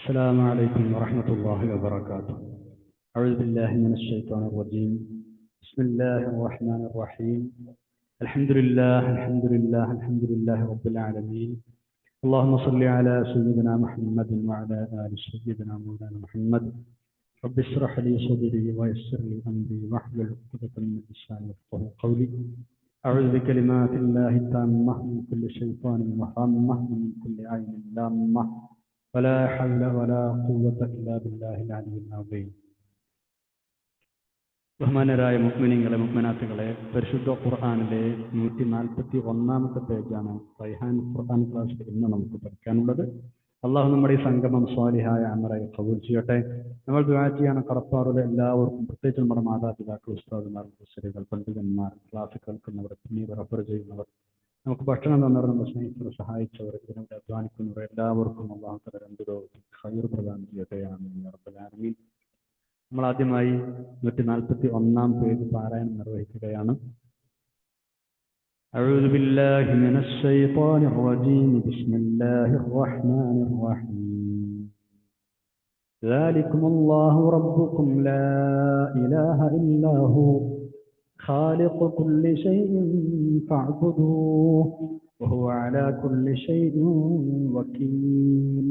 السلام عليكم ورحمة الله وبركاته. أعوذ بالله من الشيطان الرجيم. بسم الله الرحمن الرحيم. الحمد لله الحمد لله الحمد لله رب العالمين. اللهم صل على سيدنا محمد وعلى آل سيدنا مولانا محمد. رب اشرح لي صدري ويسر لي أمري واحلل عقدة من لساني يفقهوا قولي. أعوذ بكلمات الله التامة من كل شيطان وهامة ومن كل عين لامة ولا حول ولا قوة إلا بالله العلي العظيم. ബഹുമാനരായ മുഅ്മിനീങ്ങളെ മുഅ്മിനാത്തുകളെ, പരിശുദ്ധ ഖുർആനിലെ 141 പേജാണ് റൈഹാൻ ഖുർആൻ ക്ലാസ്സിൽ ഇന്ന് നമുക്ക് പഠിക്കാനുള്ളത്. അള്ളാഹു നമ്മുടെ ഈ സംഗമം സ്വാലിഹായ അമറായി ഖബൂൽ ചെയ്യട്ടെ. നമ്മൾ ദുആ ചെയ്യാൻ കടപ്പാടുള്ള എല്ലാവർക്കും, പ്രത്യേകിച്ച് നമ്മുടെ മാതാപിതാക്കൾ, ഉസ്താദുമാർ, മുഫസ്സിറുകൾ, പണ്ഡിതന്മാർ, ക്ലാസ് കേൾക്കുന്നവർ, പിന്നീട് റഫർ ചെയ്യുന്നവർ, നമുക്ക് ഭക്ഷണം തന്നവർ, നമ്മുടെ സ്നേഹിതരെ സഹായിച്ചവർ, ഇതിനോട് അധ്വാനിക്കുന്നവർ എല്ലാവർക്കും അള്ളാഹു തആല രണ്ട് ലോകത്തും ഖൈർ പ്രദാനം ചെയ്യട്ടെ. ആമീൻ യാ റബ്ബൽ ആലമീൻ. നമ്മൾ ആദ്യമായി 141 പേജ് പാരായണം നിർവഹിക്കുകയാണ്. أعوذ بالله من الشيطان الرجيم. بسم الله الرحمن الرحيم. ذلكم الله ربكم لا إله إلا هو خالق كل شيء فاعبدوه وهو على كل شيء وكيل.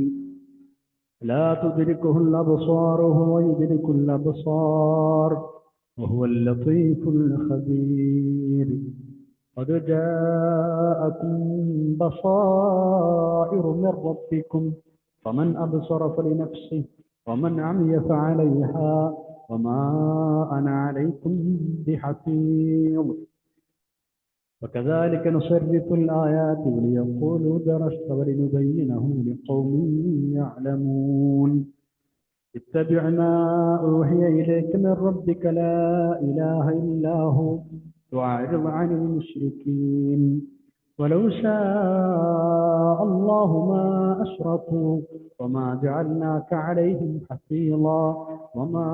لا تدركه الأبصار وهو يدرك الأبصار وهو اللطيف الخبير. قد جاءكم بصائر من ربكم فمن أبصر فلنفسه ومن عمي فعليها وما أنا عليكم بحفيظ. وكذلك نصرف الآيات وليقولوا درست ولنبينه لقوم يعلمون. اتبع ما أوحي إليك من ربك لا إله إلا هو وأعرض عن المشركين. ولو شاء الله ما أشركوا وما جعلناك عليهم حفيظا وما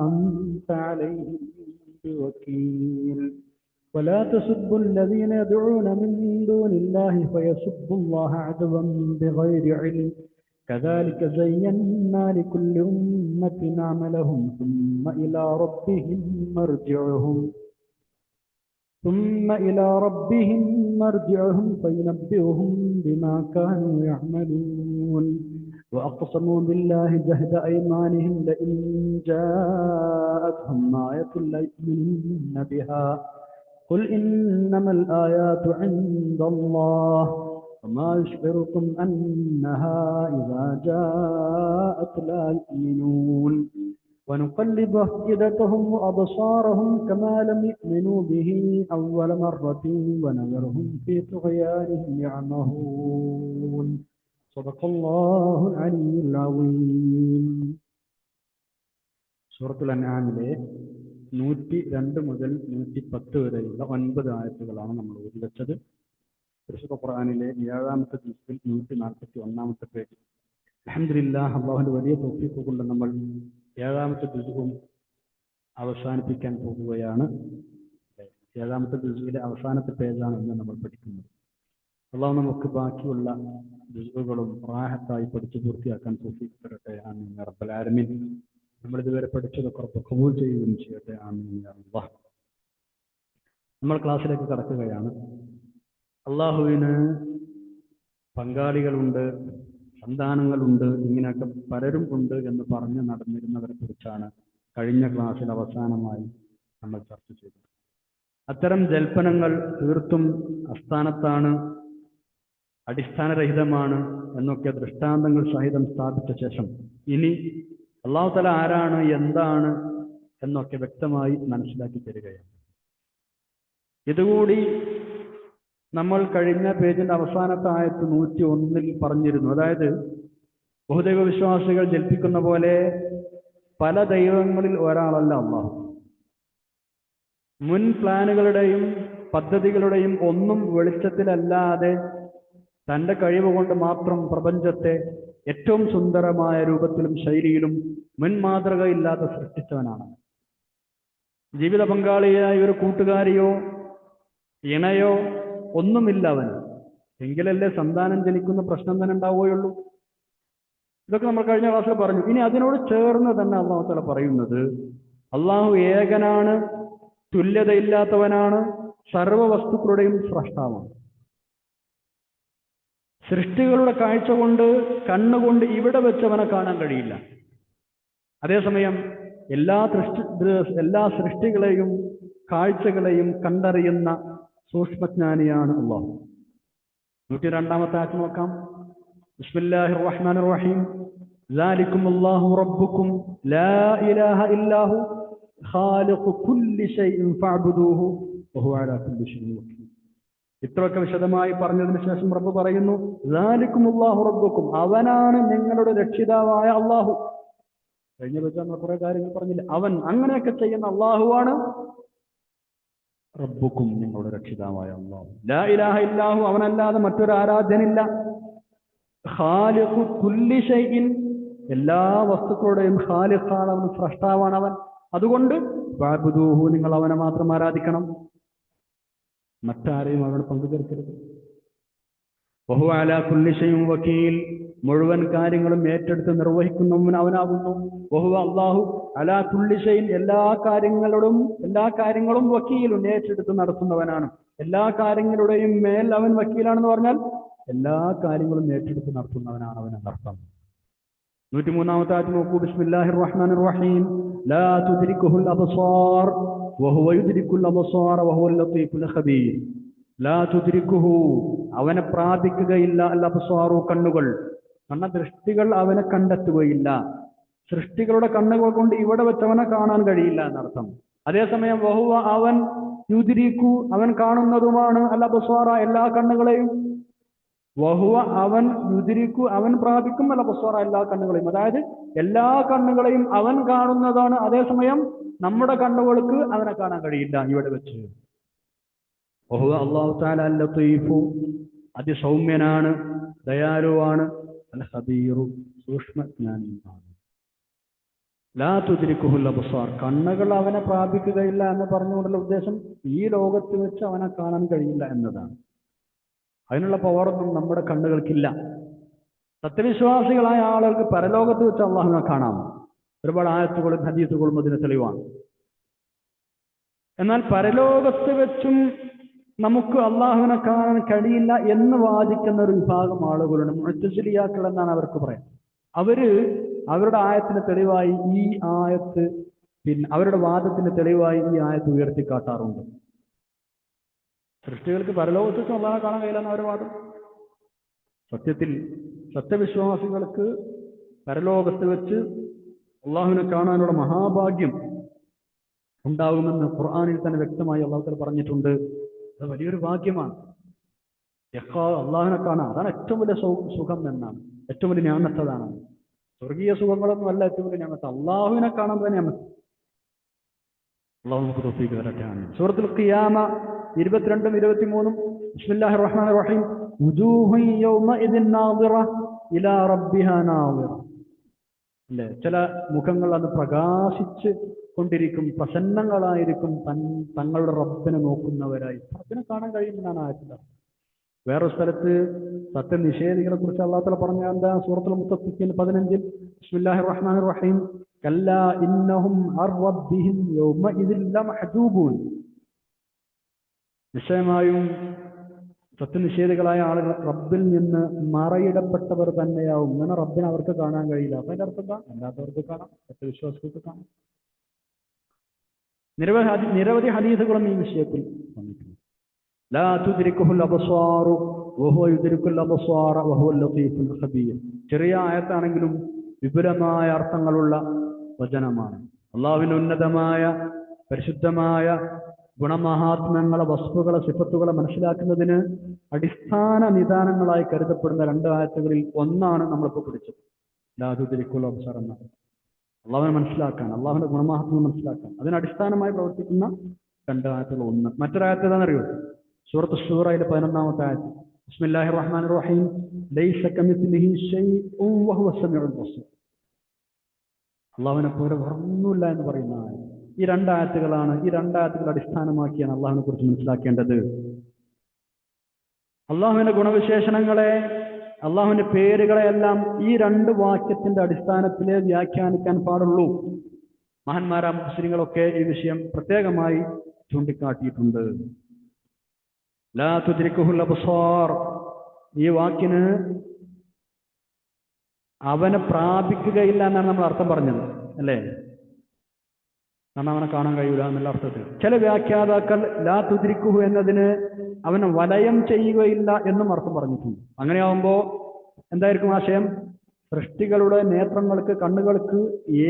أنت عليهم بوكيل. ولا تسبوا الذين يدعون من دون الله فيسبوا الله عدوا بغير علم. كذلك زينا لكل أمة عملهم ثم إلى ربهم مرجعهم فينبئهم بما كانوا يعملون. وأقسموا بالله جهد أيمانهم لئن جاءتهم آية ليؤمنن بها قل إنما الآيات عند الله وما يشعركم أنها إذا جاءت لا يؤمنون. ونقلب أفئدتهم وأبصارهم كما لم يؤمنوا به أول مرة ونذرهم في طغيانهم يعمهون. صدق الله العلي العظيم. സൂറത്തുൽ അൻആമിലെ 102 മുതൽ 110 വരെയുള്ള 9 ആയത്തുകളാണ് നമ്മൾ ഓതി വെച്ചത്. പരിശുദ്ധ ഖുർആനിലെ 7-ാമത്തെ ജുസിൽ 141 പേജ്. അൽഹംദുലില്ലാഹ്, അല്ലാഹുവിന്റെ വലിയ തൗഫീഖ് കൊണ്ട് നമ്മൾ 7-ാമത്തെ ജുസും അവസാനിപ്പിക്കാൻ പോകുകയാണ്. 7-ാമത്തെ ജുസിലെ അവസാനത്തെ പേജാണ് ഇന്ന് നമ്മൾ പഠിക്കുന്നത്. അല്ലാഹു നമുക്ക് ബാക്കിയുള്ള ജുസുകളും റാഹത്തായി പഠിച്ചു പൂർത്തിയാക്കാൻ തൗഫീഖ് തരട്ടെ. ആമീൻ യാ റബ്ബൽ ആലമീൻ. നമ്മൾ ഇതുവരെ പഠിച്ചതൊക്കെ റബ്ബ് ഖബൂൽ ചെയ്യുകയും ചെയ്യട്ടെ. ആമീൻ യാ അല്ലാഹ്. നമ്മൾ ക്ലാസ്സിലേക്ക് കടക്കുകയാണ്. അള്ളാഹുവിന് പങ്കാളികളുണ്ട്, സന്താനങ്ങളുണ്ട്, ഇങ്ങനെയൊക്കെ പലരും ഉണ്ട് എന്ന് പറഞ്ഞ് നടന്നിരുന്നവരെ കുറിച്ചാണ് കഴിഞ്ഞ ക്ലാസ്സിൽ അവസാനമായി നമ്മൾ ചർച്ച ചെയ്തത്. അത്തരം ജൽപ്പനങ്ങൾ തീർത്തും അസ്ഥാനത്താണ്, അടിസ്ഥാനരഹിതമാണ് എന്നൊക്കെ ദൃഷ്ടാന്തങ്ങൾ സഹിതം സ്ഥാപിച്ച ശേഷം ഇനി അല്ലാഹു തആല ആരാണ്, എന്താണ് എന്നൊക്കെ വ്യക്തമായി മനസ്സിലാക്കി തരികയാണ്. ഇതുകൂടി നമ്മൾ കഴിഞ്ഞ പേജിന്റെ അവസാനത്തെ ആയത്ത് 101 പറഞ്ഞിരുന്നു. അതായത് ബഹുദൈവ വിശ്വാസികൾ ജൽപ്പിക്കുന്ന പോലെ പല ദൈവങ്ങളിൽ ഒരാളല്ല അല്ലാഹു. മുൻ പ്ലാനുകളുടെയും പദ്ധതികളുടെയും ഒന്നും വെളിച്ചത്തിലല്ലാതെ തന്റെ കഴിവ് കൊണ്ട് മാത്രം പ്രപഞ്ചത്തെ ഏറ്റവും സുന്ദരമായ രൂപത്തിലും ശൈലിയിലും മുൻ മാതൃകയില്ലാതെ സൃഷ്ടിച്ചവനാണ്. ജീവിത പങ്കാളിയായ ഒരു കൂട്ടുകാരിയോ ഇണയോ ഒന്നുമില്ല അവന്. എങ്കിലല്ലേ സന്താനം ജനിക്കുന്ന പ്രശ്നം തന്നെ ഉണ്ടാവുകയുള്ളൂ. ഇതൊക്കെ നമ്മൾ കഴിഞ്ഞ ക്ലാസ്സിൽ പറഞ്ഞു. ഇനി അതിനോട് ചേർന്ന് തന്നെ അള്ളാഹു തആല പറയുന്നത് അള്ളാഹു ഏകനാണ്, തുല്യതയില്ലാത്തവനാണ്, സർവ്വ വസ്തുക്കളുടെയും സ്രഷ്ടാവാണ്. സൃഷ്ടികളുടെ കാഴ്ച കൊണ്ട്, കണ്ണുകൊണ്ട് ഇവിടെ വെച്ചവനെ കാണാൻ കഴിയില്ല. അതേസമയം എല്ലാ സൃഷ്ടികളെയും കാഴ്ചകളെയും കണ്ടറിയുന്ന സൂക്ഷ്മജ്ഞാനിയാണ് അള്ളാഹു. 102-ാമത്തെ ആയത്ത് നോക്കാം. ബിസ്മില്ലാഹിർ റഹ്മാനിർ റഹീം. ذَلِكُمُ اللَّهُ رَبُّكُمْ لَا إِلَٰهَ إِلَّا هُوَ خَالِقُ كُلِّ شَيْءٍ فَاعْبُدُوهُ وَهُوَ عَلَىٰ كُلِّ شَيْءٍ وَكِيلٌ. ഇത്രയൊക്കെ വിശദമായി പറഞ്ഞതിന് ശേഷം റബ്ബ് പറയുന്നു, ذَلِكُمُ اللَّهُ رَبُّكُمْ, അവനാണ് നിങ്ങളുടെ രക്ഷിതാവായ അള്ളാഹു. കഴിഞ്ഞ വെച്ചാൽ നമ്മൾ കുറെ കാര്യങ്ങൾ പറഞ്ഞില്ല. അവൻ അങ്ങനെയൊക്കെ ചെയ്യുന്ന അള്ളാഹുവാണ് റബ്ബുക്കും, നിങ്ങളുടെ രക്ഷിതാവായ അള്ളാഹു. ലാ ഇലാഹ ഇല്ലാഹു, അവനല്ലാതെ മറ്റൊരു ആരാധ്യനില്ല. ഖാലിഖു കുല്ലി ഷൈഇൻ, എല്ലാ വസ്തുക്കളുടെയും ഖാലിഖാണ് അവൻ, സ്രഷ്ടാവാണ് അവൻ. അതുകൊണ്ട് ഫഅബ്ദൂഹു, നിങ്ങൾ അവനെ മാത്രം ആരാധിക്കണം, മറ്റാരെയും അവനോട് പങ്കുചേർക്കരുത്. വഹുവ അലാ കുല്ലി ഷൈഇൻ വകീൽ, മുഴുവൻ കാര്യങ്ങളും ഏറ്റെടുത്ത് നിർവഹിക്കുന്നവൻ അവനാകുന്നു. വഹുവ അല്ലാഹു അലാ കുല്ലി ഷൈഇൻ, എല്ലാ കാര്യങ്ങളും വക്കീലും, ഏറ്റെടുത്ത് നടത്തുന്നവനാണ്. എല്ലാ കാര്യങ്ങളുടെയും മേൽ അവൻ വക്കീലാണെന്ന് പറഞ്ഞാൽ എല്ലാ കാര്യങ്ങളും ഏറ്റെടുത്ത് നടത്തുന്നവനാണ് അവൻ എന്നർത്ഥം. 103-ാമത്തെ ആയത്ത് നോക്കൂ. ബിസ്മില്ലാഹിർ റഹ്മാനിർ റഹീം. ലാ തുദ്രികുഹുൽ അബ്സാർ വഹുവ യുദ്രികുൽ അബ്സാർ വഹുവൽ ലത്തീഫുൽ ഖബീർ. ലാ തുദ്രികുഹു, അവനെ പ്രാപിക്കുകയില്ല, അൽ അബ്സാറു, കണ്ണുകൾ, ദൃഷ്ടികൾ അവനെ കണ്ടെത്തുകയില്ല. സൃഷ്ടികളുടെ കണ്ണുകൾ കൊണ്ട് ഇവിടെ വെച്ചവനെ കാണാൻ കഴിയില്ല എന്നർത്ഥം. അതേസമയം വഹുവ, അവൻ, യുദ്രികു, അവൻ കാണുന്നതുമാണ്, അൽ അബ്സാറ, എല്ലാ കണ്ണുകളെയും. വഹുവ, അവൻ, യുദ്രികു, അവൻ പ്രാപിക്കും, അൽ അബ്സാറ, എല്ലാ കണ്ണുകളെയും. അതായത് എല്ലാ കണ്ണുകളെയും അവൻ കാണുന്നതാണ്. അതേസമയം നമ്മുടെ കണ്ണുകൾക്ക് അവനെ കാണാൻ കഴിയില്ല ഇവിടെ വെച്ച്. വഹുവ അല്ലാഹു തആല അൽ ലത്തീഫു, അതിസൗമ്യനാണ്, ദയാലുവാണ്, അൽ ഖബീറു, സൂക്ഷ്മജ്ഞാനിയാണ്. ലാ തുദ്രികുഹുൽ അബ്സാർ, കണ്ണുകൾ അവനെ പ്രാപിക്കുകയില്ല എന്ന് പറഞ്ഞുകൊണ്ടുള്ള ഉദ്ദേശം ഈ ലോകത്ത് വെച്ച് അവനെ കാണാൻ കഴിയില്ല എന്നതാണ്. അതിനുള്ള പവറൊന്നും നമ്മുടെ കണ്ണുകൾക്കില്ല. സത്യവിശ്വാസികളായ ആളുകൾക്ക് പരലോകത്ത് വെച്ച് അള്ളാഹുവിനെ കാണാം. ഒരുപാട് ആയത്തുകളും ഹദീസുകളും അതിന് തെളിവാണ്. എന്നാൽ പരലോകത്ത് വെച്ചും നമുക്ക് അള്ളാഹുവിനെ കാണാൻ കഴിയില്ല എന്ന് വാദിക്കുന്ന ഒരു വിഭാഗം ആളുകളുണ്ട്. മുഅ്തസിലിയാക്കൾ എന്നാണ് അവർക്ക് പറയാം. അവരുടെ ആയത്തിന് തെളിവായി ഈ ആയത്ത്, അവരുടെ വാദത്തിന് തെളിവായി ഈ ആയത്ത് ഉയർത്തിക്കാട്ടാറുണ്ട്. സൃഷ്ടികൾക്ക് പരലോകത്ത് വെച്ച് അള്ളാഹുവിനെ കാണാൻ കഴിയില്ല എന്ന അവരുടെ വാദം. സത്യത്തിൽ സത്യവിശ്വാസികൾക്ക് പരലോകത്ത് വെച്ച് അള്ളാഹുവിനെ കാണാനുള്ള മഹാഭാഗ്യം ഉണ്ടാകുമെന്ന് ഖുർആനിൽ തന്നെ വ്യക്തമായി അള്ളാഹു തആല പറഞ്ഞിട്ടുണ്ട്. അത് വലിയൊരു ഭാഗ്യമാണ്. അള്ളാഹുവിനെ കാണാൻ, അതാണ് ഏറ്റവും വലിയ സുഖം എന്നാണ്, ഏറ്റവും വലിയ നിഅമത്ത് അതാണ്. സ്വർഗീയ സുഖങ്ങളൊന്നും അല്ല ഏറ്റവും വലിയ നിഅമത്ത്, അള്ളാഹുവിനെ കാണാൻ തന്നെ നിഅമത്ത്. അള്ളാഹു നമുക്ക് തൗഫീഖ് തരട്ടെ. സൂറത്തുൽ ഖിയാമ 22ഉം 23ഉം. ബിസ്മില്ലാഹിർ റഹ്മാനിർ റഹീം. വുജൂഹുൻ യൗമഇദിൻ നാദിറ ഇലാ റബ്ബിഹാ നാദിറ. അല്ലേ, ചില മുഖങ്ങൾ അത് പ്രകാശിച്ച് കൊണ്ടിരിക്കും, പ്രസന്നങ്ങളായിരിക്കും, തങ്ങളുടെ റബ്ബിനെ നോക്കുന്നവരായി. റബ്ബിനെ കാണാൻ കഴിയുമെന്നാണ് ആയത്തിൽ. വേറൊരു സ്ഥലത്ത് സത്യനിഷേധികളെ കുറിച്ച് അല്ലാഹു തആല പറഞ്ഞ എന്താ? സൂറത്തുൽ മുത്തഫിഫീൻ 15. ബിസ്മില്ലാഹിർ റഹ്മാനിർ റഹീം. കല്ലാ ഇന്നഹും അർ റബ്ബിഹിം യൗമഇദിൻ ലമഹ്ജൂബൂൻ. നിശ്ചയമായും സത്യനിഷേധികളായ ആളുകൾ റബ്ബിൽ നിന്ന് മറയിടപ്പെട്ടവർ തന്നെയാവും. അങ്ങനെ റബ്ബിനെ അവർക്ക് കാണാൻ കഴിയില്ല. അപ്പൊ അതിന്റെ അർത്ഥം എന്താ? അല്ലാത്തവർക്ക് കാണാം, സത്യവിശ്വാസികൾക്ക് കാണാം. നിരവധി ഹദീസുകളും ഈ വിഷയത്തിൽ വന്നിട്ടുണ്ട്. ലാ തുദ്രികുഹുൽ അബ്സാറു വഹുവ യുദ്രികുൽ അബ്സാറ വഹുവൽ ലത്തീഫുൽ ഖബീർ. ചെറിയ ആയത്താണെങ്കിലും വിപുലമായ അർത്ഥങ്ങളുള്ള വചനമാണ്. അള്ളാഹുവിന്റെ ഉന്നതമായ പരിശുദ്ധമായ ഗുണമഹാത്മ്യങ്ങളെ, വസ്തുക്കളെ, സിഫത്തുകളെ മനസ്സിലാക്കുന്നതിന് അടിസ്ഥാന നിദാനങ്ങളായി കരുതപ്പെടുന്ന 2 ആയത്തുകളിൽ ഒന്നാണ് നമ്മളിപ്പോൾ പിടിച്ചത്. ലാ തുദ്രികുൽ അബ്സാർ എന്ന അള്ളാഹുവിനെ മനസ്സിലാക്കാൻ, അള്ളാഹുവിന്റെ ഗുണമഹാത്മ്യം മനസ്സിലാക്കാൻ അതിനടിസ്ഥാനമായി പ്രവർത്തിക്കുന്ന 2 ആയത്തുകൾ ഒന്ന്. മറ്റൊരായത്ത് ഏതാണെന്നറിയോ? സൂറത്ത് ശൂറയിലെ 11-ാമത്തെ ആയത്ത്. ബിസ്മില്ലാഹിർ റഹ്മാനിർ റഹീം. ലൈസ കമിസ്ലിഹി ശൈഉൻ വഹുവ സമീഉൽ ബസീർ. അള്ളാഹുവിനെ പോലെ ഒന്നുമില്ല എന്ന് പറയുന്ന ആയത്ത്. ഈ 2 ആയത്തുകളാണ്. ഈ 2 ആയത്തുകൾ അടിസ്ഥാനമാക്കിയാണ് അള്ളാഹുവിനെ കുറിച്ച് മനസ്സിലാക്കേണ്ടത്. അള്ളാഹുവിന്റെ ഗുണവിശേഷണങ്ങളെ അള്ളാഹുവിന്റെ പേരുകളെല്ലാം ഈ രണ്ട് വാക്യത്തിന്റെ അടിസ്ഥാനത്തിലേ വ്യാഖ്യാനിക്കാൻ പാടുള്ളൂ. മഹാന്മാരായ മുഫസ്സിറുകളൊക്കെ ഈ വിഷയം പ്രത്യേകമായി ചൂണ്ടിക്കാട്ടിയിട്ടുണ്ട്. ലാ തുദ്രിക്കുഹുൽ അബ്സാർ, ഈ വാക്കിന് അവനെ പ്രാപിക്കുകയില്ല എന്നാണ് നമ്മൾ അർത്ഥം പറഞ്ഞത്, അല്ലേ? കാരണം അവനെ കാണാൻ കഴിയൂല എന്നുള്ള അർത്ഥത്തിൽ. ചില വ്യാഖ്യാതാക്കൾ ലാ തുദ്രിക്കുഹു എന്നതിന് അവനെ വലയം ചെയ്യുകയില്ല എന്നും അർത്ഥം പറഞ്ഞിട്ടുണ്ട്. അങ്ങനെയാവുമ്പോ എന്തായിരിക്കും ആശയം? സൃഷ്ടികളുടെ നേത്രങ്ങൾക്ക്, കണ്ണുകൾക്ക്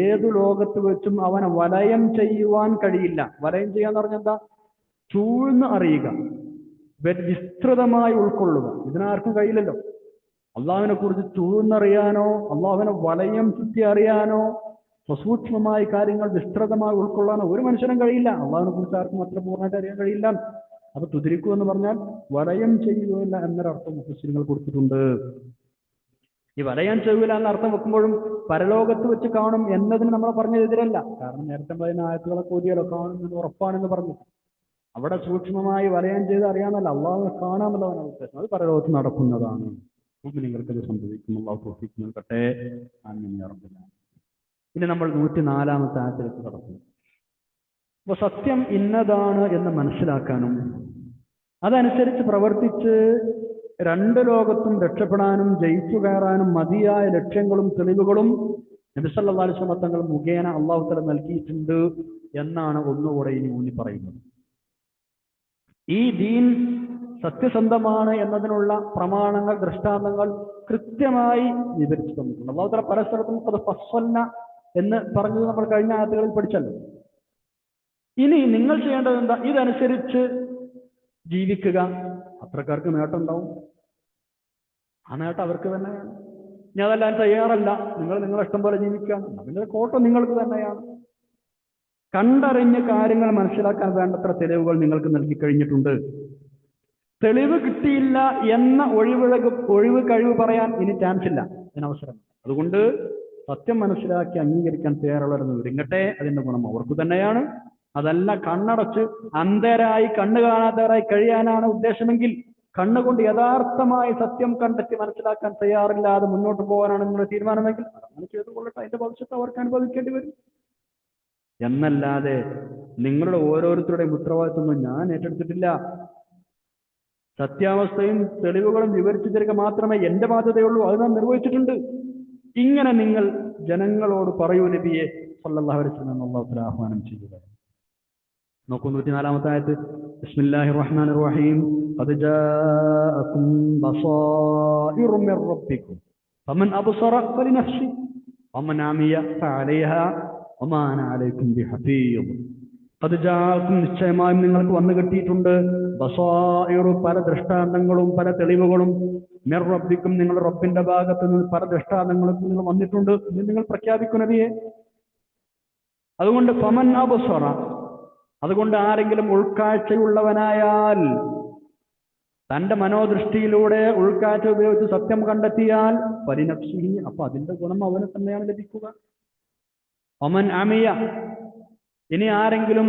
ഏതു ലോകത്ത് വെച്ചും അവനെ വലയം ചെയ്യുവാൻ കഴിയില്ല. വലയം ചെയ്യാന്ന് പറഞ്ഞാൽ എന്താ? ചൂഴ്ന്ന് അറിയുക, വിസ്തൃതമായി ഉൾക്കൊള്ളുക. ഇതിനാർക്കും കഴിയില്ലല്ലോ. അള്ളാഹുവിനെ കുറിച്ച് ചൂഴ്ന്നറിയാനോ അള്ളാഹുവിനെ വലയം ചുറ്റി അറിയാനോ സസൂക്ഷ്മമായ കാര്യങ്ങൾ വിസ്തൃതമായി ഉൾക്കൊള്ളാനോ ഒരു മനുഷ്യനും കഴിയില്ല. അള്ളാഹുവിനെ കുറിച്ച് ആർക്കും അത്ര പൂർണ്ണമായിട്ട് അറിയാൻ കഴിയില്ല. അപ്പൊ തുതിരിക്കൂ എന്ന് പറഞ്ഞാൽ വലയം ചെയ്യുകയില്ല എന്നൊരർത്ഥം മുഫസ്സിറുകൾ കൊടുത്തിട്ടുണ്ട്. ഈ വലയം ചെയ്യൂല എന്ന അർത്ഥം വെക്കുമ്പോഴും പരലോകത്ത് വെച്ച് കാണും എന്നതിന് നമ്മൾ പറഞ്ഞതെതിരല്ല. കാരണം നേരത്തെ പറയുന്ന ആയത്തുകളൊക്കെ ഓതിയാലോ കാണുമെന്ന് ഉറപ്പാണെന്ന് പറഞ്ഞു. അവിടെ സൂക്ഷ്മമായി വലയം ചെയ്ത് അറിയാമെന്നല്ല, അള്ളാഹുവിനെ കാണാമെന്നുള്ളതാണ് ഉദ്ദേശം. അത് പരലോകത്ത് നടക്കുന്നതാണ്. നിങ്ങൾക്കത് സംഭവിക്കും. അള്ളാഹു തൗഫീഖ് നൽകട്ടെ. ആമീൻ യാ റബ്ബൽ ആലമീൻ. ഇനി നമ്മൾ 104-ാമത്തെ ആയത്തിലേക്ക് കടക്കുന്നു. അപ്പൊ സത്യം ഇന്നതാണ് എന്ന് മനസ്സിലാക്കാനും അതനുസരിച്ച് പ്രവർത്തിച്ച് രണ്ട് ലോകത്തും രക്ഷപ്പെടാനും ജയിച്ചു കയറാനും മതിയായ ലക്ഷ്യങ്ങളും തെളിവുകളും നബി സല്ലല്ലാഹു അലൈഹി വസല്ലം തങ്ങൾ മുഖേന അള്ളാഹു തആല നൽകിയിട്ടുണ്ട് എന്നാണ് ഒന്നുകൂടെ ഇനി ഊന്നി പറയുന്നത്. ഈ ദീൻ സത്യസന്ധമാണ് എന്നതിനുള്ള പ്രമാണങ്ങൾ, ദൃഷ്ടാന്തങ്ങൾ കൃത്യമായി വിവരിച്ചു തന്നിട്ടുണ്ട്. അല്ലാഹു തആല പല സ്ഥലത്തും അത് ഫസ്സൽന എന്ന് പറഞ്ഞത് നമ്മൾ കഴിഞ്ഞ ആയത്തുകളിൽ പഠിച്ചല്ലോ. ഇനി നിങ്ങൾ ചെയ്യേണ്ടത് എന്താ? ഇതനുസരിച്ച് ജീവിക്കുക. അത്രക്കാർക്ക് നേട്ടം ഉണ്ടാവും. ആ നേട്ടം അവർക്ക് തന്നെയാണ്. ഞാൻ അതെല്ലാം തയ്യാറല്ല, നിങ്ങളെ ഇഷ്ടം പോലെ ജീവിക്കാം, അതിന്റെ കോട്ടം നിങ്ങൾക്ക് തന്നെയാണ്. കണ്ടറിഞ്ഞ് കാര്യങ്ങൾ മനസ്സിലാക്കാൻ വേണ്ടത്ര തെളിവുകൾ നിങ്ങൾക്ക് നൽകി കഴിഞ്ഞിട്ടുണ്ട്. തെളിവ് കിട്ടിയില്ല എന്ന ഒഴിവ് കഴിവ് പറയാൻ ഇനി ചാൻസ് ഇല്ല, ഇതിനവസരം. അതുകൊണ്ട് സത്യം മനസ്സിലാക്കി അംഗീകരിക്കാൻ തയ്യാറുള്ളവരെന്ന് ഒരുങ്ങട്ടെ. അതിന്റെ ഗുണം അവർക്ക് തന്നെയാണ്. അതല്ല കണ്ണടച്ച് അന്ധരായി, കണ്ണു കാണാത്തവരായി കഴിയാനാണ് ഉദ്ദേശമെങ്കിൽ, കണ്ണുകൊണ്ട് യഥാർത്ഥമായി സത്യം കണ്ടെത്തി മനസ്സിലാക്കാൻ തയ്യാറില്ലാതെ മുന്നോട്ട് പോകാനാണ് നിങ്ങളുടെ തീരുമാനമെങ്കിൽ അങ്ങനെ ചെയ്തുകൊള്ളട്ടെ. അതിന്റെ ഭവിഷ്യത്ത് അവർക്ക് അനുഭവിക്കേണ്ടി വരും. എന്നല്ലാതെ നിങ്ങളുടെ ഓരോരുത്തരുടെയും ഉത്തരവാദിത്വമൊന്നും ഞാൻ ഏറ്റെടുത്തിട്ടില്ല. സത്യാവസ്ഥയും തെളിവുകളും വിവരിച്ചു തരിക മാത്രമേ എന്റെ ബാധ്യതയുള്ളൂ, അത് ഞാൻ നിർവഹിച്ചിട്ടുണ്ട്. ഇങ്ങനെ നിങ്ങൾ ജനങ്ങളോട് പറയൂ നബിയെ സല്ലല്ലാഹു അലൈഹി വസല്ലം അല്ലാഹു തആല ആഹ്വാനം ചെയ്യുക. നോക്കൂ 104-ാമത്തെ ആയത്ത്. ബിസ്മില്ലാഹിർ റഹ്മാനിർ റഹീം. ഖദ് ജാഅകും ബസായിറു മിർ റബ്ബികും ഫമൻ അബ്സറ ഫലിനഫ്സി വമൻ അമിയ ഫഅലൈഹാ വമാ അന അലൈക്കും ബിഹഫീദ്. ഖദ് ജാഅകും, നിശ്ചയമായും നിങ്ങൾക്ക് വന്നു കിട്ടിയിട്ടുണ്ട്, ബസായിറു, പല ദൃഷ്ടാന്തങ്ങളും പല തെളിവുകളും, മിർ റബ്ബിക്കും, നിങ്ങളുടെ റബ്ബിന്റെ ഭാഗത്ത് നിന്ന് പല ദൃഷ്ടാന്തങ്ങളും നിങ്ങൾ വന്നിട്ടുണ്ട് എന്ന് നിങ്ങൾ പ്രഖ്യാപിക്കും നബിയെ. അതുകൊണ്ട് ഫമൻ അബ്സറ, അതുകൊണ്ട് ആരെങ്കിലും ഉൾക്കാഴ്ചയുള്ളവനായാൽ, തന്റെ മനോദൃഷ്ടിയിലൂടെ ഉൾക്കാഴ്ച ഉപയോഗിച്ച് സത്യം കണ്ടെത്തിയാൽ ഫലിനഫ്സിഹി, അപ്പൊ അതിന്റെ ഗുണം അവന് തന്നെയാണ് ലഭിക്കുക. ഒമൻ അമിയ, ഇനി ആരെങ്കിലും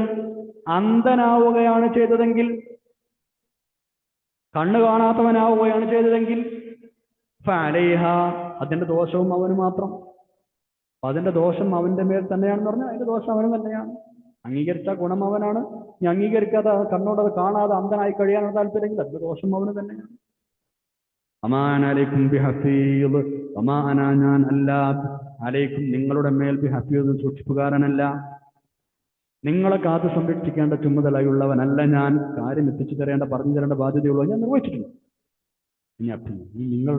അന്ധനാവുകയാണ് ചെയ്തതെങ്കിൽ, കണ്ണു കാണാത്തവനാവുകയാണ് ചെയ്തതെങ്കിൽ ഫഅലൈഹ, അതിന്റെ ദോഷവും അവന് മാത്രം. അതിന്റെ ദോഷം അവന്റെ മേൽ തന്നെയാണെന്ന് പറഞ്ഞാൽ അതിന്റെ ദോഷം അവന് തന്നെയാണ്. അംഗീകരിച്ച ഗുണം അവനാണ്. ഇനി അംഗീകരിക്കാതെ കണ്ണോടത് കാണാതെ അന്ധനായി കഴിയാനുള്ള താല്പര്യമെങ്കിൽ അതിന്റെ ദോഷം അവന് തന്നെയാണ്. അമാന അലൈക്കും ബിഹഫീദ്, അമാന, ഞാൻ അല്ല, അലൈക്കും, നിങ്ങളുടെ മേൽ ബിഹഫീദ്, സൂക്ഷിപ്പുകാരനല്ല, നിങ്ങളെ കാത്തു സംരക്ഷിക്കേണ്ട ചുമതലയുള്ളവനല്ല ഞാൻ. കാര്യം എത്തിച്ചു തരേണ്ട, പറഞ്ഞു തരേണ്ട ബാധ്യതയുള്ളൂ ഞാൻ നിർവഹിച്ചിട്ടില്ല. ഇനി അർത്ഥം നിങ്ങൾ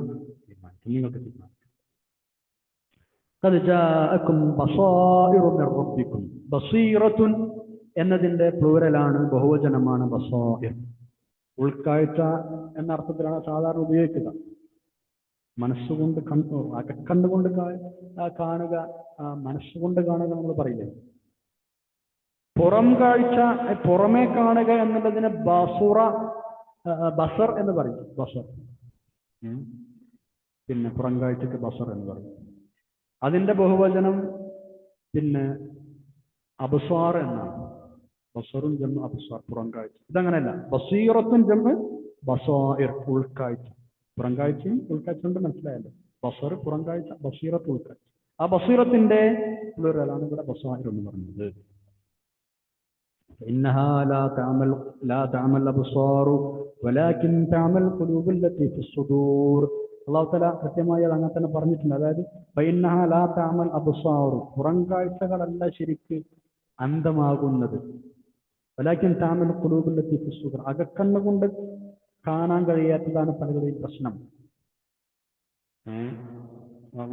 നിങ്ങൾക്ക് തീരുമാനിക്കും. ഖദ് ജാഅകും ബസായിറു മിർ റബ്ബികും. ബസീറത്തുൻ എന്നതിന്റെ പ്ലൂരലാണ്, ബഹുവചനമാണ് ബസായിർ. ഉൾക്കാഴ്ച എന്ന അർത്ഥത്തിലാണ് സാധാരണ ഉപയോഗിക്കുക. മനസ്സുകൊണ്ട് കണ്ടുകൊണ്ട് കാണുക, മനസ്സുകൊണ്ട് കാണുക നമ്മൾ പറയില്ലേ. പുറം കാഴ്ച, പുറമേ കാണുക എന്നുള്ളതിന് ബസർ എന്ന് പറയും. ബസർ, പിന്നെ പുറം കാഴ്ചക്ക് ബസർ എന്ന് പറയും. അതിന്റെ ബഹുവചനം പിന്നെ അബ്സാർ എന്നാണ്. ബസറും ജമ്മ് അബ്സാർ, പുറം കാഴ്ച. ഇതങ്ങനെയല്ല. ബസീറത്തും ജമ്മ് ബസായിർ, ഉൾക്കാഴ്ച, പുറംകാഴ്ചയും ഉൾക്കാഴ്ച കൊണ്ട് മനസ്സിലായല്ലോ. ബസർ പുറംകാഴ്ച, ബസീറത്ത് ഉൾക്കാഴ്ച. ആ ബസീറത്തിന്റെ പ്ലൂറലാണ് ഇവിടെ ബസായിർ എന്ന് പറഞ്ഞത്. إنها لا تعمل الأبصار ولكن تعمل القلوب التي في الصدور. അള്ളാഹു തആല കൃത്യമായി അത് അങ്ങനെ തന്നെ പറഞ്ഞിട്ടുണ്ട്. അതായത് فإنها لا تعمل الأبصار, പുറംകാഴ്ചകളല്ല ശരിക്ക് അന്ധമാകുന്നത്. ولكن تعمل القلوب التي في الصدور, അകക്കണ്ണുകൊണ്ട് കാണാൻ കഴിയാത്തതാണ് പലരുടെയും പ്രശ്നം.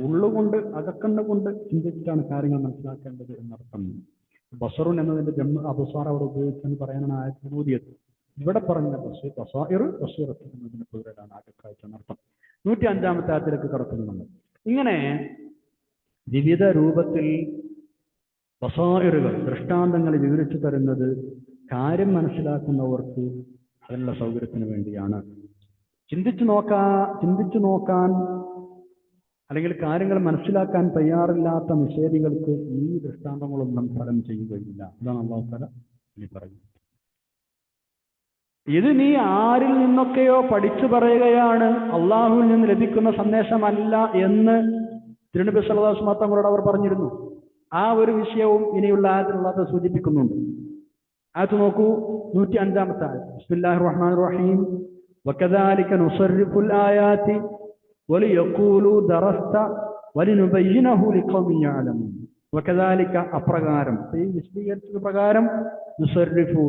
ഉള്ളുകൊണ്ട് അകക്കണ്ണുകൊണ്ട് ചിന്തിച്ചിട്ടാണ് കാര്യങ്ങൾ മനസ്സിലാക്കേണ്ടത് എന്നർത്ഥം. ബസറുൻ എന്നതിന്റെ ജമ്മ അബസാർ അവിടെ ഉപയോഗിച്ചെന്ന് പറയാനാണ് ആയത്തിൽ ഊതിയത്. ഇവിടെ പറഞ്ഞ ബസായിർ ബസീറത്ത് എന്നതിന്റെ പേരിലാണ് അകക്കാഴ്ച എന്നർത്ഥം. 105-ാമത്തെ ആയത്തിലേക്ക് കടക്കുന്നു നമ്മൾ. ഇങ്ങനെ വിവിധ രൂപത്തിൽ ബസായിറുകൾ, ദൃഷ്ടാന്തങ്ങൾ വിവരിച്ചു തരുന്നത് കാര്യം മനസ്സിലാക്കുന്നവർക്ക് അതിനുള്ള സൗകര്യത്തിന് വേണ്ടിയാണ്. ചിന്തിച്ചു നോക്കാൻ അല്ലെങ്കിൽ കാര്യങ്ങൾ മനസ്സിലാക്കാൻ തയ്യാറില്ലാത്ത നിഷേധികൾക്ക് ഈ ദൃഷ്ടാന്തങ്ങളൊന്നും ഫലം ചെയ്യുകയില്ല. അതാണ് അല്ലാഹു തആല പറയുന്നത്. ഇത് നീ ആരിൽ നിന്നൊക്കെയോ പഠിച്ചു പറയുകയാണ്, അള്ളാഹുവിൽ നിന്ന് ലഭിക്കുന്ന സന്ദേശമല്ല എന്ന് തിരുനബി സല്ലല്ലാഹു അലൈഹി വസല്ലം തങ്ങളോട് അവർ പറഞ്ഞിരുന്നു. ആ ഒരു വിഷയവും ഇനിയുള്ള ആയത്തിലുള്ളത് സൂചിപ്പിക്കുന്നുണ്ട്. ആയത്ത് നോക്കൂ, 105-ാമത്തെ ആയത്ത്. ബിസ്മില്ലാഹിർ റഹ്മാനിർ റഹീം. വകദാലിക നുസർരിഫുൽ ആയാതി വലിയഖൂലു ദറസ്ത വലിനുബയ്യിനഹു ലിഖൗമിൻ യഅലമൂൻ. വകദാലിക, അപ്രകാരം, ഈ വിശദീകരിച്ചത് പ്രകാരം, നുസർരിഫു,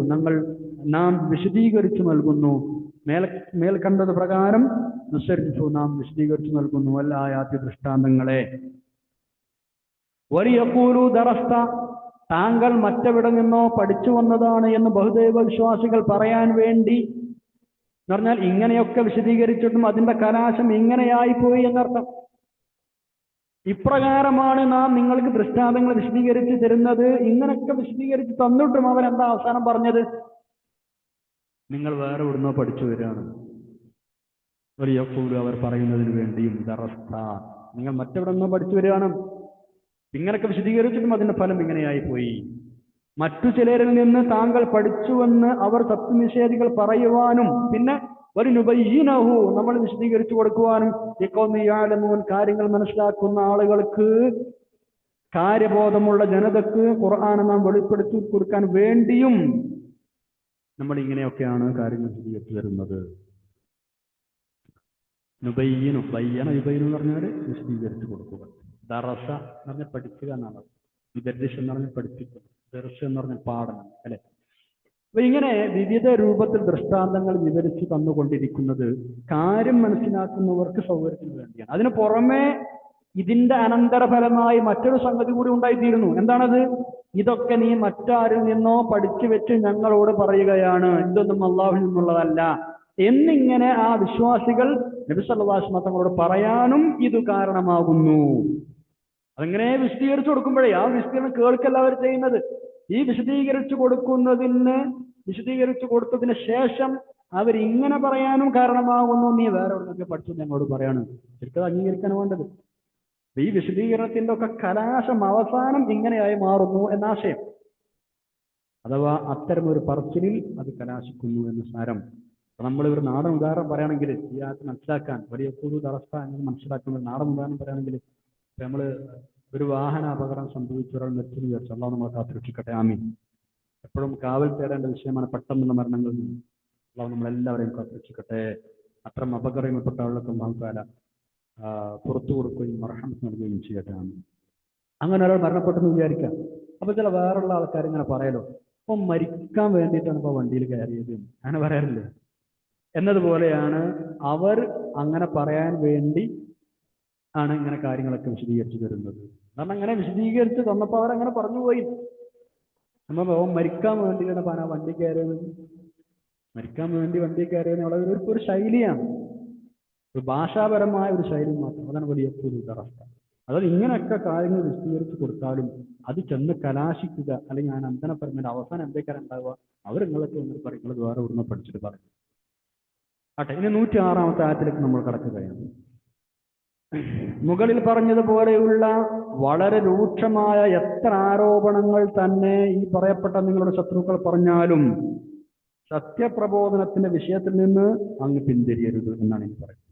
നാം വിശദീകരിച്ചു നൽകുന്നു, മേൽ കണ്ടത് പ്രകാരം നുസർരിഫു, നാം വിശദീകരിച്ചു നൽകുന്നു അൽ ആയാതി, ദൃഷ്ടാന്തങ്ങളെ. വലിയഖൂലു ദറസ്ത, താങ്കൾ മറ്റെവിടെ നിന്നോ പഠിച്ചു വന്നതാണ് എന്ന് ബഹുദൈവ വിശ്വാസികൾ പറയാൻ വേണ്ടി, എന്ന് പറഞ്ഞാൽ ഇങ്ങനെയൊക്കെ വിശദീകരിച്ചിട്ടും അതിന്റെ കലാശം ഇങ്ങനെയായി പോയി എന്നർത്ഥം. ഇപ്രകാരമാണ് നാം നിങ്ങൾക്ക് ദൃഷ്ടാന്തങ്ങൾ വിശദീകരിച്ച് തരുന്നത്. ഇങ്ങനെയൊക്കെ വിശദീകരിച്ച് തന്നിട്ടും അവൻ എന്താ അവസാനം പറഞ്ഞത്? നിങ്ങൾ വേറെ എവിടുന്നോ പഠിച്ചു വരികയാണ്. ഒരു യഖൂലു, അവർ പറയുന്നതിന് വേണ്ടിയും, ദറസ്ത, നിങ്ങൾ മറ്റെവിടെ നിന്നോ പഠിച്ചു വരികയാണ്. ഇങ്ങനെയൊക്കെ വിശദീകരിച്ചിട്ടും അതിന്റെ ഫലം ഇങ്ങനെയായി പോയി. മറ്റു ചിലരിൽ നിന്ന് താങ്കൾ പഠിച്ചുവെന്ന് അവർ സത്യനിഷേധികൾ പറയുവാനും, പിന്നെ വലിനുബയ്യിനഹു, നമ്മൾ വിശദീകരിച്ചു കൊടുക്കുവാനും, ലിഖൗമിൻ യഅലമൂൻ, കാര്യങ്ങൾ മനസ്സിലാക്കുന്ന ആളുകൾക്ക്, കാര്യബോധമുള്ള ജനതക്ക് ഖുർആനെ നാം വെളിപ്പെടുത്തി കൊടുക്കാൻ വേണ്ടിയും നമ്മൾ ഇങ്ങനെയൊക്കെയാണ് കാര്യങ്ങൾ വിശദീകരിച്ചു തരുന്നത്. നുബയ്യിനു, ബയ്യന യുബയ്യിനു എന്ന് പറഞ്ഞാൽ വിശദീകരിച്ചു കൊടുക്കുക. ദറസ എന്ന് പറഞ്ഞാൽ പഠിക്കുക എന്നാണ്. വിദർശ എന്ന് പറഞ്ഞാൽ പഠിപ്പിക്കുക. ദർശ എന്ന് പറഞ്ഞാൽ പാഠനം, അല്ലെ? അപ്പൊ ഇങ്ങനെ വിവിധ രൂപത്തിൽ ദൃഷ്ടാന്തങ്ങൾ വിവരിച്ചു തന്നുകൊണ്ടിരിക്കുന്നത് കാര്യം മനസ്സിലാക്കുന്നവർക്ക് സൗകര്യത്തിന് വേണ്ടിയാണ്. അതിന് പുറമെ ഇതിന്റെ അനന്തരഫലമായി മറ്റൊരു സംഗതി കൂടി ഉണ്ടായിത്തീരുന്നു. എന്താണത്? ഇതൊക്കെ നീ മറ്റാരിൽ നിന്നോ പഠിച്ചു വെച്ച് ഞങ്ങളോട് പറയുകയാണ്, ഇതൊന്നും അള്ളാഹുവിൽ നിന്നുള്ളതല്ല എന്നിങ്ങനെ ആ വിശ്വാസികൾ നബി സല്ലല്ലാഹു അലൈഹി വസല്ലം തങ്ങളോട് പറയാനും ഇത് കാരണമാകുന്നു. അതങ്ങനെ വിശദീകരിച്ചു കൊടുക്കുമ്പോഴേ ആ വിശദീകരണം കേൾക്കല്ല അവർ ചെയ്യുന്നത്. ഈ വിശദീകരിച്ചു കൊടുത്തതിന് ശേഷം അവരിങ്ങനെ പറയാനും കാരണമാകുന്നു, നീ വേറെ എവിടെയൊക്കെ പഠിച്ചു ഞങ്ങളോട് പറയാണ്. ശരിക്കും അംഗീകരിക്കാൻ വേണ്ടത്. ഈ വിശദീകരണത്തിന്റെ ഒക്കെ കലാശം അവസാനം ഇങ്ങനെയായി മാറുന്നു എന്നാശയം. അഥവാ അത്തരമൊരു പറച്ചിലിൽ അത് കലാശിക്കുന്നു എന്ന് സാരം. നമ്മൾ ഒരു നാടൻ ഉദാഹരണം പറയുകയാണെങ്കിൽ ഈ ആൾക്ക് മനസ്സിലാക്കാൻ വലിയ തറസ്ഥ എന്ന് മനസ്സിലാക്കുന്ന നാടൻ ഉദാഹരണം പറയുകയാണെങ്കിൽ, നമ്മൾ ഒരു വാഹന അപകടം സംഭവിച്ച ഒരാൾ മരിച്ചു വിചാരിച്ചു. അള്ളാഹു നമ്മളെ കാത്തുരക്ഷിക്കട്ടെ, ആമീൻ. എപ്പോഴും കാവൽ തേടേണ്ട വിഷയമാണ് പെട്ടെന്നുള്ള മരണങ്ങളിൽ നിന്ന്. അള്ളാഹു നമ്മളെല്ലാവരെയും കാത്തുരക്ഷിക്കട്ടെ. അത്തരം അപകടങ്ങളിൽപ്പെട്ട ആളുകൾക്ക് അള്ളാഹു തആല പുറത്തു കൊടുക്കുകയും മർഹമത്ത് നൽകുകയും ചെയ്യട്ടെ, ആമീൻ. അങ്ങനെ ഒരാൾ മരണപ്പെട്ടെന്ന് വിചാരിക്കാം. അപ്പൊ ചില വേറുള്ള ആൾക്കാർ ഇങ്ങനെ പറയലോ, അപ്പൊ മരിക്കാൻ വേണ്ടിയിട്ടാണ് ഇപ്പൊ വണ്ടിയിൽ കയറിയത്, അങ്ങനെ പറയാറില്ലേ? എന്നതുപോലെയാണ് അവർ അങ്ങനെ പറയാൻ വേണ്ടി ആണ് ഇങ്ങനെ കാര്യങ്ങളൊക്കെ വിശദീകരിച്ചു തരുന്നത്. കാരണം അങ്ങനെ വിശദീകരിച്ച് തന്നപ്പോൾ അവരങ്ങനെ പറഞ്ഞുപോയി. നമ്മൾ മരിക്കാൻ വേണ്ടിയാണ് പാന വണ്ടി കയറിയത്, മരിക്കാൻ വേണ്ടി വണ്ടി കയറിയെന്നുള്ള ഒരു ശൈലിയാണ്, ഒരു ഭാഷാപരമായ ഒരു ശൈലി മാത്രം. അതാണ് വലിയ അവസ്ഥ. അതായത് ഇങ്ങനെയൊക്കെ കാര്യങ്ങൾ വിശദീകരിച്ച് കൊടുത്താലും അത് ചെന്ന് കലാശിക്കുക, അല്ലെങ്കിൽ ഞാൻ അന്തന പറഞ്ഞതിന്റെ അവസാനം എന്തൊക്കെയാണ് ഉണ്ടാവുക, അവർ നിങ്ങളൊക്കെ ഒന്നും പറയും, നിങ്ങൾ വേറെ ഒന്നും പഠിച്ചിട്ട് പറയും. ആട്ടെ, ഇനി 106-ാമത്തെ ആയത്തിലേക്ക് നമ്മൾ കടക്കുകയാണ്. മുകളിൽ പറഞ്ഞതുപോലെയുള്ള വളരെ രൂക്ഷമായ എത്ര ആരോപണങ്ങൾ തന്നെ ഈ പറയപ്പെട്ട നിങ്ങളുടെ ശത്രുക്കൾ പറഞ്ഞാലും സത്യപ്രബോധനത്തിന്റെ വിഷയത്തിൽ നിന്ന് അങ്ങ് പിന്തിരിയരുത് എന്നാണ് എനിക്ക് പറയുന്നത്.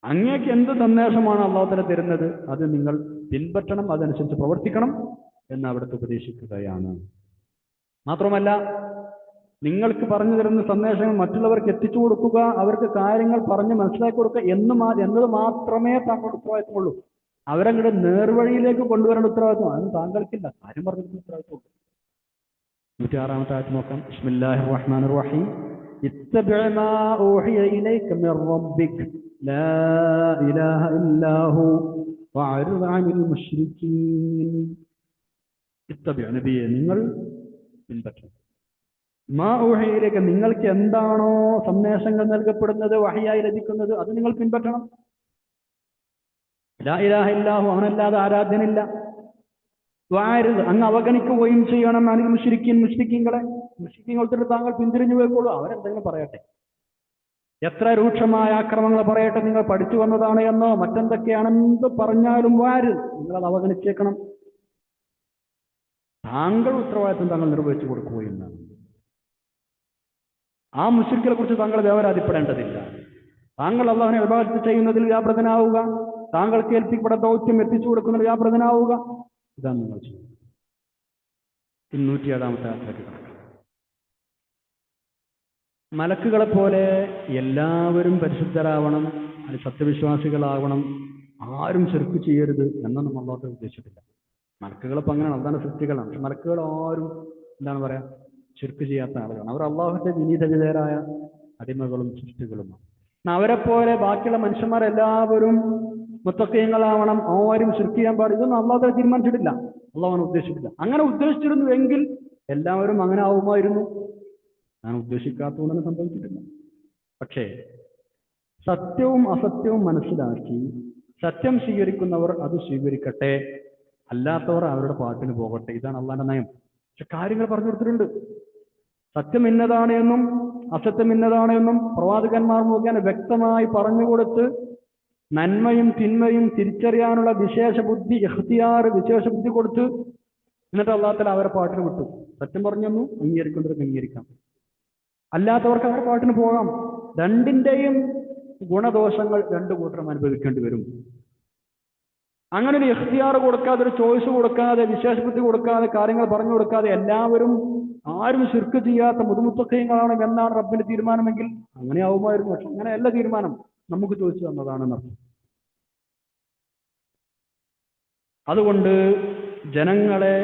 അങ്ങേക്ക് എന്ത് സന്ദേശമാണ് അള്ളാഹു തആല തരുന്നത് അത് നിങ്ങൾ പിൻപറ്റണം, അതനുസരിച്ച് പ്രവർത്തിക്കണം എന്ന് അവിടുത്തെ ഉപദേശിക്കുകയാണ്. മാത്രമല്ല നിങ്ങൾക്ക് പറഞ്ഞു തരുന്ന സന്ദേശങ്ങൾ മറ്റുള്ളവർക്ക് എത്തിച്ചു കൊടുക്കുക, അവർക്ക് കാര്യങ്ങൾ പറഞ്ഞ് മനസ്സിലാക്കി കൊടുക്കുക എന്നത് മാത്രമേ താങ്കളുടെ ഉത്തരവാദിത്തമുള്ളൂ. അവരങ്ങോട്ട് നേർവഴിയിലേക്ക് കൊണ്ടുവരേണ്ട ഉത്തരവാദിത്വം അതിന് താങ്കൾക്കില്ല. കാര്യം പറഞ്ഞിട്ട് ഉത്തരവാദിത്വം. 106-ാമത്തെ ആയത്ത് നോക്കാം. ബിസ്മില്ലാഹിർ റഹ്മാനിർ റഹീം. ഇത്തബിഅ മാ ഊഹിയ ഇലൈക മിർ റബ്ബിക് ലാ ഇലാഹ ഇല്ലാ ഹു വഅരിദ് അനിൽ മുശ്രിക്കീൻ. ഇത്തബിഅ നബിയെ നിങ്ങൾ പിൻപറ്റണം. മാ ഊഹിയ ഇലൈക നിങ്ങൾക്ക് എന്താണോ സന്ദേശങ്ങൾ നൽകപ്പെടുന്നത്, വഹയായി ലഭിക്കുന്നത്, അത് നിങ്ങൾ പിൻപറ്റണം. ലാ ഇലാഹ ഇല്ലാഹു അവനല്ലാതെ ആരാധ്യനില്ല. വഅരിദ് അങ്ങ് അവഗണിക്കുകയും ചെയ്യണം അനിൽ മുശ്രിക്കീൻ മുശ്രിക്കീങ്ങളെ താങ്കൾ പിന്തിരിഞ്ഞു പോയിക്കോളൂ. അവരെന്തെങ്കിലും പറയട്ടെ, എത്ര രൂക്ഷമായ ആക്രമണങ്ങൾ പറയട്ടെ, നിങ്ങൾ പഠിച്ചു വന്നതാണ് എന്നോ മറ്റെന്തൊക്കെയാണെന്ന് പറഞ്ഞാലും വഅരിദ് നിങ്ങളത് അവഗണിച്ചേക്കണം. താങ്കൾ ഉത്തരവാദിത്വം താങ്കൾ നിർവഹിച്ചു കൊടുക്കുകയും വേണം. ആ മുശ്രിക്കുകളെ കുറിച്ച് താങ്കൾ വേവലാതിപ്പെടേണ്ടതില്ല. താങ്കൾ അല്ലാഹുവിനെ ഇബാദത്ത് ചെയ്യുന്നതിൽ വ്യാപൃതനാവുക, താങ്കൾക്ക് ഏൽപ്പിക്കപ്പെട്ട ദൗത്യം എത്തിച്ചു കൊടുക്കുന്നതിൽ വ്യാപൃതനാവുക. ഇതാണ് നിങ്ങൾ ചെയ്യുന്നത്. 107-ാമത്തെ ആയത്തിലേക്ക് കടക്കാം. മലക്കുകളെ പോലെ എല്ലാവരും പരിശുദ്ധരാവണം, അത് സത്യവിശ്വാസികളാവണം, ആരും ശിർക്ക് ചെയ്യരുത് എന്നൊന്നും അല്ലാഹു ഉദ്ദേശിച്ചിട്ടില്ല. മലക്കുകളിപ്പോൾ അങ്ങനെയാണ്, അതാണ് സൃഷ്ടികളാണ്. പക്ഷെ മലക്കുകൾ ആരും എന്താണ് പറയാ, ശിർക്ക് ചെയ്യാത്ത ആളുകളാണ്. അവർ അള്ളാഹുവിന്റെ വിനീതവിധേയരായ അടിമകളും സൃഷ്ടികളുമാണ്. അവരെപ്പോലെ ബാക്കിയുള്ള മനുഷ്യന്മാരെല്ലാവരും മുത്തഖീങ്ങളാവണം, ആരും ശിർക്ക് ചെയ്യാൻ പാടില്ല, ഇതൊന്നും അള്ളാഹു തീരുമാനിച്ചിട്ടില്ല, അള്ളാഹു ഉദ്ദേശിച്ചിട്ടില്ല. അങ്ങനെ ഉദ്ദേശിച്ചിരുന്നുവെങ്കിൽ എല്ലാവരും അങ്ങനെ ആവുമായിരുന്നു. ഞാൻ ഉദ്ദേശിക്കാത്തതുകൊണ്ടൊന്നും സംഭവിച്ചിട്ടില്ല. പക്ഷേ സത്യവും അസത്യവും മനസ്സിലാക്കി സത്യം സ്വീകരിക്കുന്നവർ അത് സ്വീകരിക്കട്ടെ, അല്ലാത്തവർ അവരുടെ പാട്ടിന് പോകട്ടെ. ഇതാണ് അള്ളാന്റെ നയം. പക്ഷെ കാര്യങ്ങൾ പറഞ്ഞു കൊടുത്തിട്ടുണ്ട്. സത്യം ഇന്നതാണ് എന്നും അസത്യം ഇന്നതാണ് എന്നും പ്രവാചകന്മാർ മുഖേന വ്യക്തമായി പറഞ്ഞുകൊടുത്ത് നന്മയും തിന്മയും തിരിച്ചറിയാനുള്ള വിശേഷ ബുദ്ധി, ഇഖ്തിയാർ, വിശേഷ ബുദ്ധി കൊടുത്ത് എന്നിട്ട് അല്ലാഹു തആല അവരെ പാട്ടിന് വിട്ടു. സത്യം പറഞ്ഞു അംഗീകരിക്കുന്നവർക്ക് അംഗീകരിക്കാം, അല്ലാത്തവർക്ക് അവരുടെ പാട്ടിന് പോകാം. രണ്ടിന്റെയും ഗുണദോഷങ്ങൾ രണ്ടു കൂട്ടരും അനുഭവിക്കേണ്ടി വരും. അങ്ങനെ ഒരു ഇഖ്തിയാർ കൊടുക്കാതെ, ഒരു ചോയ്സ് കൊടുക്കാതെ, വിശേഷ ബുദ്ധി കൊടുക്കാതെ, കാര്യങ്ങൾ പറഞ്ഞു കൊടുക്കാതെ എല്ലാവരും ആരും ശിർക്ക് ചെയ്യാത്ത മുതുമുത്തഖീങ്ങളാണ് എന്നാണ് റബ്ബിന്റെ തീരുമാനമെങ്കിൽ അങ്ങനെ ആവുമായിരുന്നു. പക്ഷെ അങ്ങനെയല്ല തീരുമാനം, നമുക്ക് ചോദിച്ചു തന്നതാണെന്നർത്ഥം. അതുകൊണ്ട് ജനങ്ങളെ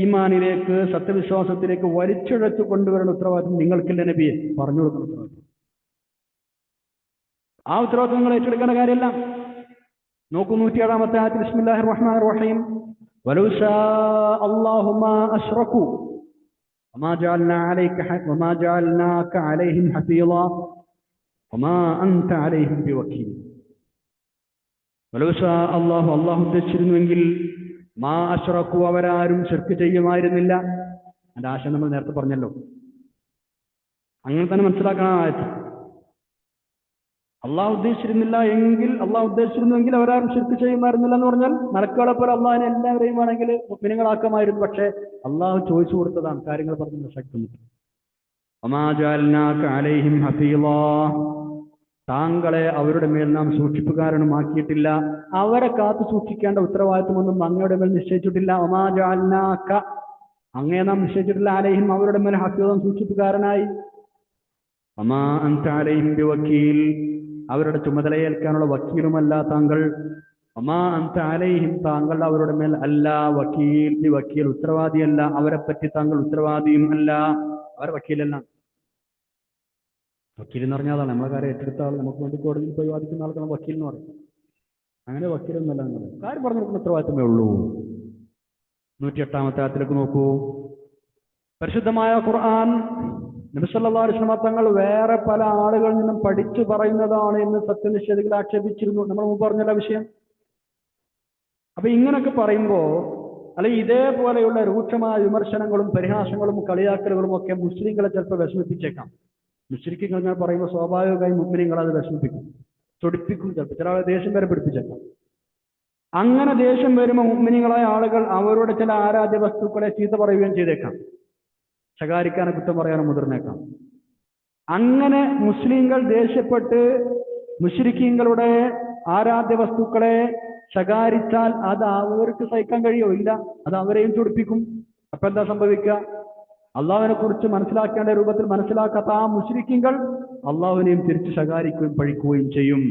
ഈമാനിലേക്ക്, സത്യവിശ്വാസത്തിലേക്ക് വലിച്ചിഴച്ചു കൊണ്ടുവരുന്ന ഉത്തരവാദിത്വം നിങ്ങൾക്കില്ല നബിയെ, പറഞ്ഞു കൊടുക്കുന്ന ഉത്തരവാദിത്വം. ആ ഉത്തരവാദിത്വം നിങ്ങൾ ഏറ്റെടുക്കേണ്ട കാര്യമല്ല. നോക്കൂ 107-ാമത്തെ ആയത്തിൽ ബിസ്മില്ലാഹിർ റഹ്മാനിർ റഹീം. വലൗ ശാ അല്ലാഹു മാ അശ്റകൂ വമാ ജഅൽനാക അലൈഹിം ഹഫീള വമാ അൻത അലൈഹിം ബിവകീൽ. വലൗ ശാ അല്ലാഹു ഉദ്ദേശിച്ചിരുന്നുവെങ്കിൽ മാ അശ്റകൂ അവരാരും ശിർക്ക് ചെയ്യുമായിരുന്നില്ല. അതിന്റെ ആശയം നമ്മൾ നേരത്തെ പറഞ്ഞല്ലോ. അങ്ങനെ തന്നെ മനസ്സിലാക്കണം ആയത്ത്. അള്ളാഹു ഉദ്ദേശിച്ചിരുന്നുവെങ്കിൽ അവരാരും ശിർക്ക് ചെയ്യുമായിരുന്നില്ല എന്ന് പറഞ്ഞാൽ മലക്കുകളെ പോലെ അള്ളാഹിനെ എല്ലാവരെയും ആണെങ്കിൽ മുഅ്മിനീങ്ങളാക്കാമായിരുന്നു. പക്ഷെ അള്ളാഹു ചോദിച്ചു കൊടുത്തതാണ്, കാര്യങ്ങൾ പറഞ്ഞു ശക്തി. വമാ ജഅൽനാക അലൈഹിം ഹഫീളാ, താങ്കളെ അവരുടെ മേൽ നാം സൂക്ഷിപ്പുകാരനുമാക്കിയിട്ടില്ല. അവരെ കാത്തു സൂക്ഷിക്കേണ്ട ഉത്തരവാദിത്വമൊന്നും അങ്ങയുടെ മേൽ നിശ്ചയിച്ചിട്ടില്ല. വമാ ജഅൽനാക, അങ്ങേ നാം നിശ്ചയിച്ചിട്ടില്ല, അലൈഹിം അവരുടെ മേൽ ഹഫീളൻ സൂക്ഷിപ്പുകാരനായി. വമാ അൻത അലൈഹിം ബിവകീൽ, അവരുടെ ചുമതലയേൽക്കാനുള്ള വക്കീലുമല്ല താങ്കൾ. വമാ അൻത അലൈഹിം, താങ്കൾ അവരുടെ മേൽ അല്ല വക്കീൽ, വക്കീൽ ഉത്തരവാദിയല്ല, അവരെ പറ്റി താങ്കൾ ഉത്തരവാദിയും അല്ല, അവരെ വക്കീലല്ല. വക്കീൽ എന്ന് പറഞ്ഞാൽ അതാണ് നമ്മളെ കാര്യം ഏറ്റെടുത്ത ആൾ, നമുക്ക് വേണ്ടി കോടതിയിൽ പോയി വാദിക്കുന്ന ആൾക്കാണ് വക്കീൽ എന്ന് പറയും. അങ്ങനെ വക്കീലൊന്നല്ല, നിങ്ങൾ കാര്യം പറഞ്ഞു കൊടുക്കുന്ന ഉത്തരവാദിത്തമേ ഉള്ളൂ. 108-ാമത്തെ ആയത്തിലേക്ക് നോക്കൂ. പരിശുദ്ധമായ ഖുർആൻ നബി സല്ലല്ലാഹു അലൈഹി വസല്ലം തങ്ങൾ വേറെ പല ആളുകളിൽ നിന്നും പഠിച്ചു പറയുന്നതാണ് എന്ന് സത്യനിഷേധികൾ ആക്ഷേപിച്ചിരുന്നു. നമ്മൾ മുമ്പ് പറഞ്ഞല്ല വിഷയം. അപ്പൊ ഇങ്ങനൊക്കെ പറയുമ്പോ, അല്ലെങ്കിൽ ഇതേപോലെയുള്ള രൂക്ഷമായ വിമർശനങ്ങളും പരിഹാസങ്ങളും കളിയാക്കലുകളും ഒക്കെ മുസ്ലിങ്ങളെ ചിലപ്പോൾ വിഷമിപ്പിച്ചേക്കാം. മുശ്രിക്കുകൾ ഞാൻ പറയുമ്പോൾ സ്വാഭാവികമായി മുഅ്മിനീങ്ങളെ അത് വിഷമിപ്പിക്കും, ചൊടിപ്പിക്കും, ചിലപ്പോൾ ചില ആളെ ദേഷ്യം വരെ പിടിപ്പിച്ചേക്കാം. അങ്ങനെ ദേഷ്യം വരുമ്പോൾ മുഅ്മിനീങ്ങളായ ആളുകൾ അവരുടെ ചില ആരാധ്യ വസ്തുക്കളെ ചീത്ത പറയുകയും ചെയ്തേക്കാം, ശകാരിക്കാനും കുറ്റം പറയാനും മുതിർന്നേക്കാം. അങ്ങനെ മുസ്ലിങ്ങൾ ദേഷ്യപ്പെട്ട് മുശ്രിക്കീങ്ങളുടെ ആരാധ്യ വസ്തുക്കളെ ശകാരിച്ചാൽ അത് അവർക്ക് സഹിക്കാൻ കഴിയോ? ഇല്ല, അത് അവരെയും ചൊടിപ്പിക്കും. അപ്പൊ എന്താ സംഭവിക്കുക? അള്ളാഹുവിനെ കുറിച്ച് മനസ്സിലാക്കേണ്ട രൂപത്തിൽ മനസ്സിലാക്കാത്ത ആ മുശ്രിക്കുകൾ അള്ളാഹുവിനെയും തിരിച്ച് ശകാരിക്കുകയും പഴിക്കുകയും ചെയ്യും.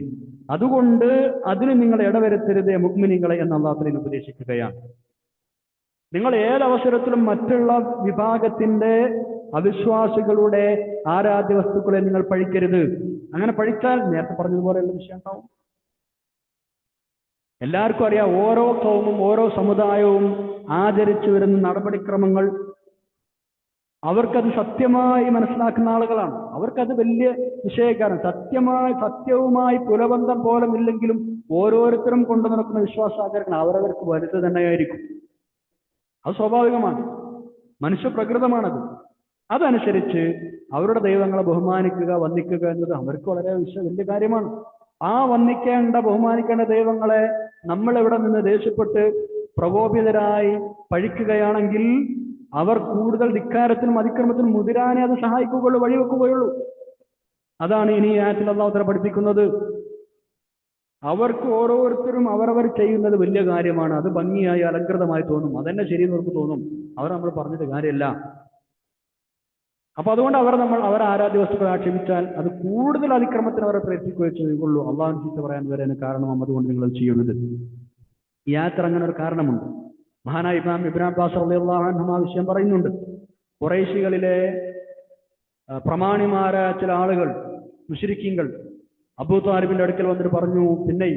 അതുകൊണ്ട് അതിന് നിങ്ങൾ ഇടവരുത്തരുത് മുഅ്മിനീങ്ങളെ എന്ന് അള്ളാഹു ഉപദേശിക്കുകയാണ്. നിങ്ങൾ ഏതവസരത്തിലും മറ്റുള്ള വിഭാഗത്തിന്റെ അവിശ്വാസികളുടെ ആരാധ്യ വസ്തുക്കളെ നിങ്ങൾ പഴിക്കരുത്. അങ്ങനെ പഴിച്ചാൽ നേരത്തെ പറഞ്ഞതുപോലെയുള്ള വിഷയം ഉണ്ടാവും. എല്ലാവർക്കും അറിയാം, ഓരോ കൗമും ഓരോ സമുദായവും ആചരിച്ചു വരുന്ന നടപടിക്രമങ്ങൾ അവർക്കത് സത്യമായി മനസ്സിലാക്കുന്ന ആളുകളാണ്. അവർക്കത് വലിയ വിഷയക്കാരാണ്. സത്യവുമായി പുലബന്ധം പോലും ഇല്ലെങ്കിലും ഓരോരുത്തരും കൊണ്ടു നടക്കുന്ന വിശ്വാസാചാരങ്ങൾ അവരവർക്ക് വലുത് തന്നെയായിരിക്കും. അത് സ്വാഭാവികമാണ്, മനുഷ്യ പ്രകൃതമാണത്. അതനുസരിച്ച് അവരുടെ ദൈവങ്ങളെ ബഹുമാനിക്കുക, വന്ദിക്കുക എന്നത് അവർക്ക് വളരെ വലിയ കാര്യമാണ്. ആ വന്ദിക്കേണ്ട ബഹുമാനിക്കേണ്ട ദൈവങ്ങളെ നമ്മൾ ഇവിടെ നിന്ന് ദേഷ്യപ്പെട്ട് പ്രകോപിതരായി പഴിക്കുകയാണെങ്കിൽ അവർ കൂടുതൽ ധിക്കാരത്തിനും അതിക്രമത്തിനും മുതിരാനെ അത് സഹായിക്കുകയുള്ളൂ, വഴിവെക്കുകയുള്ളൂ. അതാണ് ഇനി ഈ ആയത്തിൽ അല്ലാഹു തആല പഠിപ്പിക്കുന്നത്. അവർക്ക് ഓരോരുത്തരും അവരവർ ചെയ്യുന്നത് വലിയ കാര്യമാണ്. അത് ഭംഗിയായി അലങ്കൃതമായി തോന്നും, അതെന്നെ ശരിയെന്ന് അവർക്ക് തോന്നും. അവർ നമ്മൾ പറഞ്ഞിട്ട് കാര്യമില്ല. അപ്പൊ അതുകൊണ്ട് അവർ ആരാധ്യ വസ്തുക്കളെ ആക്ഷേപിച്ചാൽ അത് കൂടുതൽ അതിക്രമത്തിന് അവരെ പ്രേരിപ്പിക്കുകയോ ചെയ്യുള്ളൂ. അള്ളാഹു ചീത്ത പറയാൻ വരാൻ കാരണം അതുകൊണ്ട് നിങ്ങൾ ചെയ്യരുത്. ഈ ആയത്തിൽ അങ്ങനെ ഒരു കാരണമുണ്ട്. മഹാനായ ഇമാം ഇബ്നു അബ്ബാസ് റളിയല്ലാഹു അൻഹു ആ വിഷയം പറയുന്നുണ്ട്. ഖുറൈശികളിലെ പ്രമാണിമാരായ ചില ആളുകൾ, മുശ്രിക്കീങ്ങൾ, അബൂ താലിബിന്റെ അടുക്കൽ വന്നിട്ട് പറഞ്ഞു, പിന്നെ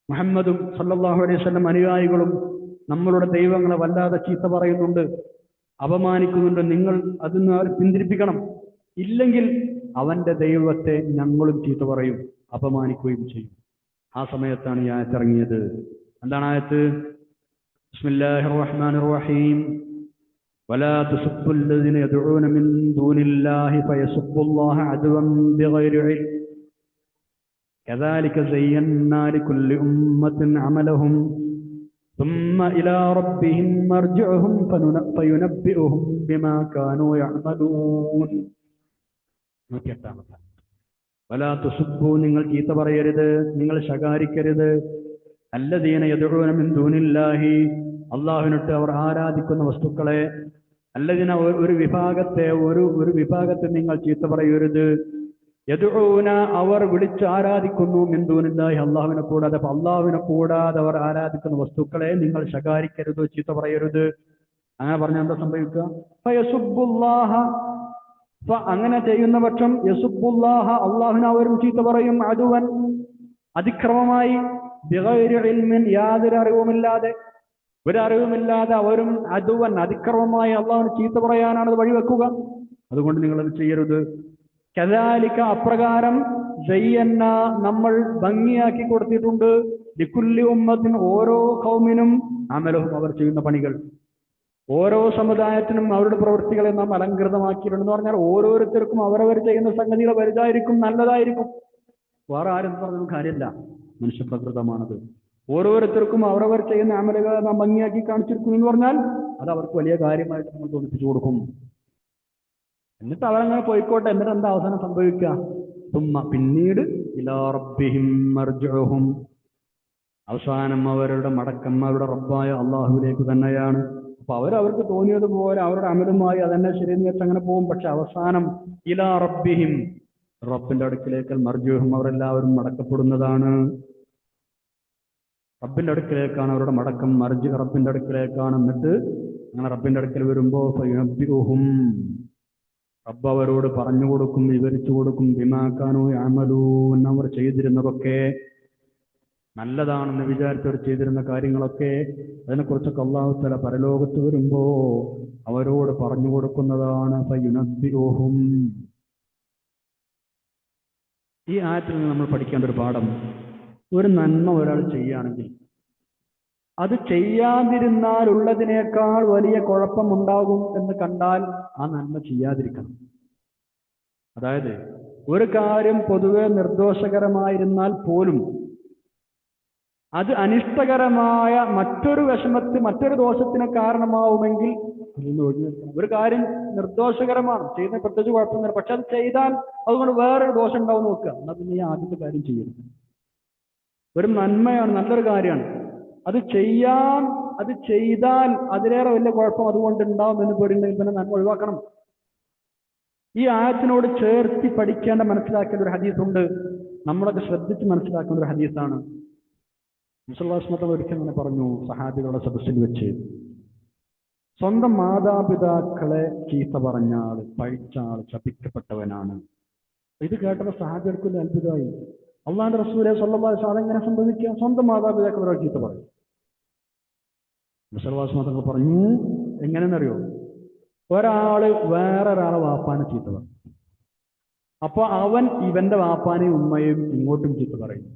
മുഹമ്മദും സല്ലല്ലാഹു അലൈഹി വസല്ലം അനുയായികളും നമ്മളുടെ ദൈവങ്ങളെ വല്ലാതെ ചീത്ത പറയുന്നുണ്ട്, അപമാനിക്കുന്നുണ്ട്. നിങ്ങൾ അതിന് പിന്തിരിപ്പിക്കണം, ഇല്ലെങ്കിൽ അവന്റെ ദൈവത്തെ ഞങ്ങളും ചീത്ത പറയും, അപമാനിക്കുകയും ചെയ്യും. ആ സമയത്താണ് ഈ ആയത്ത് ഇറങ്ങിയത്. എന്താണ് ആയത്ത്? ബിസ്മില്ലാഹിർ റഹ്മാനിർ റഹീം. വലാ തുസബ്ബുൽ ലദീന യദ്ഊന മിൻ ദൂനില്ലാഹി ഫയസുബ്ബുല്ലാഹ അദ്വൻ ബിഗൈരി ഇൽം കദാലിക സയ്യന്നാ ലികുല്ലി ഉമ്മത്തിൻ അമലഹും ثم إلى ربهم مرجعهم فينبئهم بما كانوا يعملون. വലാ തുസുബ്ബു, നിങ്ങൾ ചീത്ത പറയരുത്, നിങ്ങൾ ശകാരിക്കരുത്. അല്ലദീന യദ്ഊന മിൻ ദൂനില്ലാഹി, അല്ലാഹുവിനൊട്ട് അവർ ആരാധിക്കുന്ന വസ്തുക്കളെ. അല്ലദീന, ഒരു വിഭാഗത്തെ നിങ്ങൾ ചീത്ത പറയരുത്. യദ്ഊന, അവർ വിളിച്ച് ആരാധിക്കുന്നു, മിൻ ദൂനില്ലാഹി, അല്ലാഹുവിനെ കൂടാതെ. അപ്പൊ അല്ലാഹുവിനെ കൂടാതെ അവർ ആരാധിക്കുന്ന വസ്തുക്കളെ നിങ്ങൾ ശകാരിക്കരുത്, ചീത്ത പറയരുത്. അങ്ങനെ പറഞ്ഞാൽ എന്താ സംഭവിക്കുക? ഫയസുബ്ബുല്ലാഹ, അങ്ങനെ ചെയ്യുന്ന പക്ഷം യസുബ്ബുല്ലാഹ, അല്ലാഹുവിനെ അവരും ചീത്ത പറയും, അദുവൻ, അതിക്രമമായി, ബിഗൈരി ഇൽമിൻ, യാതൊരു അറിവുമില്ലാതെ, അവരും അദുവൻ, അതിക്രമമായി അല്ലാഹുവിനെ ചീത്ത പറയാനാണ് അത് വഴിവെക്കുക. അതുകൊണ്ട് നിങ്ങളത് ചെയ്യരുത്. കദാലിക, അപ്രകാരം, സയ്യന്ന, നമ്മൾ ഭംഗിയാക്കി കൊടുത്തിട്ടുണ്ട്, ലികുല്ലി ഉമ്മത്തിൻ, ഓരോ ഖൗമിനും, അമലഹും, അവർ ചെയ്യുന്ന പണികൾ. ഓരോ സമുദായത്തിനും അവരുടെ പ്രവൃത്തികളെ നാം അലങ്കൃതമാക്കിയിട്ടുണ്ടെന്ന് പറഞ്ഞാൽ ഓരോരുത്തർക്കും അവരവർ ചെയ്യുന്ന സംഗതികൾ വലുതായിരിക്കും, നല്ലതായിരിക്കും. വേറെ ആരും പറഞ്ഞൊന്നും കാര്യമില്ല, മനുഷ്യപ്രകൃതമാണത്. ഓരോരുത്തർക്കും അവരവർ ചെയ്യുന്ന അമലുകളെ നാം ഭംഗിയാക്കി കാണിച്ചിരിക്കുന്നു എന്ന് പറഞ്ഞാൽ അത് അവർക്ക് വലിയ കാര്യമായിട്ട് നമ്മൾ തോന്നിപ്പിച്ചു കൊടുക്കും. എന്നിട്ട് അവരങ്ങനെ പോയിക്കോട്ടെ. എന്നിട്ട് എന്താ അവസാനം സംഭവിക്കുക? പിന്നീട് ഇലാ റബ്ബിഹിം മർജിഉഹും, അവസാനം അവരുടെ മടക്കം അവരുടെ റബ്ബായ അള്ളാഹുവിലേക്ക് തന്നെയാണ്. അപ്പൊ അവർക്ക് തോന്നിയതുപോലെ അവരുടെ അമലുമായി അതെന്നെ ശരിയെന്ന് വെച്ച് അങ്ങനെ പോകും. പക്ഷെ അവസാനം ഇലാ റബ്ബിഹിം, റബ്ബിന്റെ അടുക്കിലേക്ക് മർജിഉഹും, അവരെല്ലാവരും മടക്കപ്പെടുന്നതാണ്. റബ്ബിന്റെ അടുക്കിലേക്കാണ് അവരുടെ മടക്കം. മർജി റബ്ബിന്റെ അടുക്കിലേക്കാണ്. എന്നിട്ട് അങ്ങനെ റബ്ബിന്റെ അടുക്കൽ വരുമ്പോ ഫയുനബ്ബിഉഹും, റബ്ബ് അവരോട് പറഞ്ഞു കൊടുക്കും, വിവരിച്ചു കൊടുക്കും, ബിമാ കാനൂ യഅമലൂൻ, അവർ ചെയ്തിരുന്നതൊക്കെ നല്ലതാണെന്ന് വിചാരിച്ചവർ ചെയ്തിരുന്ന കാര്യങ്ങളൊക്കെ, അതിനെക്കുറിച്ചൊക്കെ അല്ലാഹു തആല പരലോകത്ത് വരുമ്പോ അവരോട് പറഞ്ഞു കൊടുക്കുന്നതാണ്. ഫയുനബ്ബിഉഹും. ഈ ആയത്തിൽ നിന്ന് നമ്മൾ പഠിക്കേണ്ട ഒരു പാഠം, ഒരു നന്മ ഒരാൾ ചെയ്യുകയാണെങ്കിൽ അത് ചെയ്യാതിരുന്നാൽ ഉള്ളതിനേക്കാൾ വലിയ കുഴപ്പമുണ്ടാകും എന്ന് കണ്ടാൽ ആ നന്മ ചെയ്യാതിരിക്കണം. അതായത് ഒരു കാര്യം പൊതുവെ നിർദോഷകരമായിരുന്നാൽ പോലും അത് അനിഷ്ടകരമായ മറ്റൊരു ദോഷത്തിന് കാരണമാവുമെങ്കിൽ അതിന് ഒഴിഞ്ഞു നിൽക്കണം. ഒരു കാര്യം നിർദോഷകരമാണ്, ചെയ്യുന്ന പ്രത്യേകിച്ച് കുഴപ്പമൊന്നുമില്ല, പക്ഷെ അത് ചെയ്താൽ അതുകൊണ്ട് വേറൊരു ദോഷം ഉണ്ടാവും നോക്കുക, എന്നാൽ പിന്നെ ഈ ആദ്യത്തെ കാര്യം ചെയ്യരുത്. ഒരു നന്മയാണ്, നല്ലൊരു കാര്യമാണ്. അത് ചെയ്താൽ അതിലേറെ വലിയ കുഴപ്പം അതുകൊണ്ട് ഉണ്ടാവും എന്ന് പേടിയുണ്ടെങ്കിൽ തന്നെ നന്മ ഒഴിവാക്കണം. ഈ ആയത്തിനോട് ചേർത്തി പഠിക്കേണ്ട, മനസ്സിലാക്കേണ്ട ഒരു ഹദീസുണ്ട്. നമ്മളൊക്കെ ശ്രദ്ധിച്ച് മനസ്സിലാക്കുന്ന ഒരു ഹദീസാണ്. മുസല്ലാസ്മത്തം ഒരിക്കൽ ഇങ്ങനെ പറഞ്ഞു സഹാബികളുടെ സദസ്സിൽ വെച്ച്, സ്വന്തം മാതാപിതാക്കളെ ചീത്ത പറഞ്ഞ ആള്, പഴിച്ച ആള് ശപിക്കപ്പെട്ടവനാണ്. ഇത് കേട്ടപ്പോൾ സഹാബികൾക്കൊരു അത്ഭുതമായി. അള്ളാഹുവിന്റെ റസൂലെ സ്വല്ലല്ലാഹു അലൈഹി വസല്ലം എങ്ങനെ സംഭവിക്കുക? സ്വന്തം മാതാപിതാക്കളോട് ചീത്ത പറയും. മുസല്ലാസ്മത്തങ്ങൾ പറഞ്ഞു, എങ്ങനെയെന്നറിയോ? ഒരാള് വേറൊരാളെ വാപ്പാനെ ചീത്ത പറയും. അപ്പൊ അവൻ ഇവന്റെ വാപ്പാനെയും ഉമ്മയും ഇങ്ങോട്ടും ചീത്ത പറയും.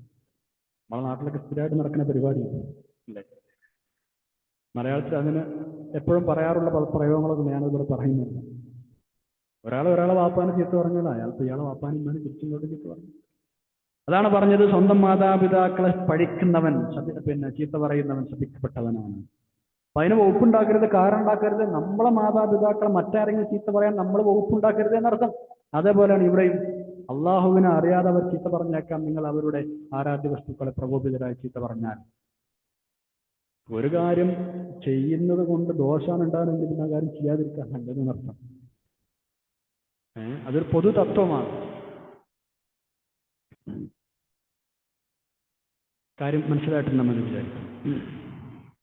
നമ്മളെ നാട്ടിലൊക്കെ സ്ഥിരമായിട്ട് നടക്കുന്ന പരിപാടിയാണ് അല്ലേ? മലയാളത്തിൽ അതിന് എപ്പോഴും പറയാറുള്ള പ്രയോഗങ്ങളൊക്കെ ഞാനിവിടെ പറയുന്നില്ല. ഒരാളെ വാപ്പാനെ ചീത്ത പറഞ്ഞാൽ അയാൾക്ക് ഇയാളെ വാപ്പാനും ഉമ്മനും തിരിച്ചിങ്ങോട്ട് ചീത്ത പറഞ്ഞു. അതാണ് പറഞ്ഞത്, സ്വന്തം മാതാപിതാക്കളെ പഴിക്കുന്നവൻ, ചീത്ത പറയുന്നവൻ ശപിക്കപ്പെട്ടവനാണ്. അപ്പൊ അതിന് വകുപ്പുണ്ടാക്കരുത്, കാരണം ഉണ്ടാക്കരുത്. നമ്മളെ മാതാപിതാക്കളെ മറ്റാരെങ്കിലും ചീത്ത പറയാൻ നമ്മൾ വകുപ്പുണ്ടാക്കരുത് എന്നർത്ഥം. അതേപോലെയാണ് ഇവിടെയും. അള്ളാഹുവിനെ അറിയാതെ അവർ ചീത്ത പറഞ്ഞേക്കാം. നിങ്ങൾ അവരുടെ ആരാധ്യ വസ്തുക്കളെ പ്രകോപിതരായി ചീത്ത പറഞ്ഞാൽ, ഒരു കാര്യം ചെയ്യുന്നത് കൊണ്ട് ദോഷമാണ് ഉണ്ടാകുന്നെങ്കിൽ പിന്നെ ആ കാര്യം ചെയ്യാതിരിക്കാൻ നല്ലതെന്നർത്ഥം. അതൊരു പൊതു തത്വമാണ്. കാര്യം മനസ്സിലായിട്ടുണ്ടെന്ന് വിചാരിക്കും.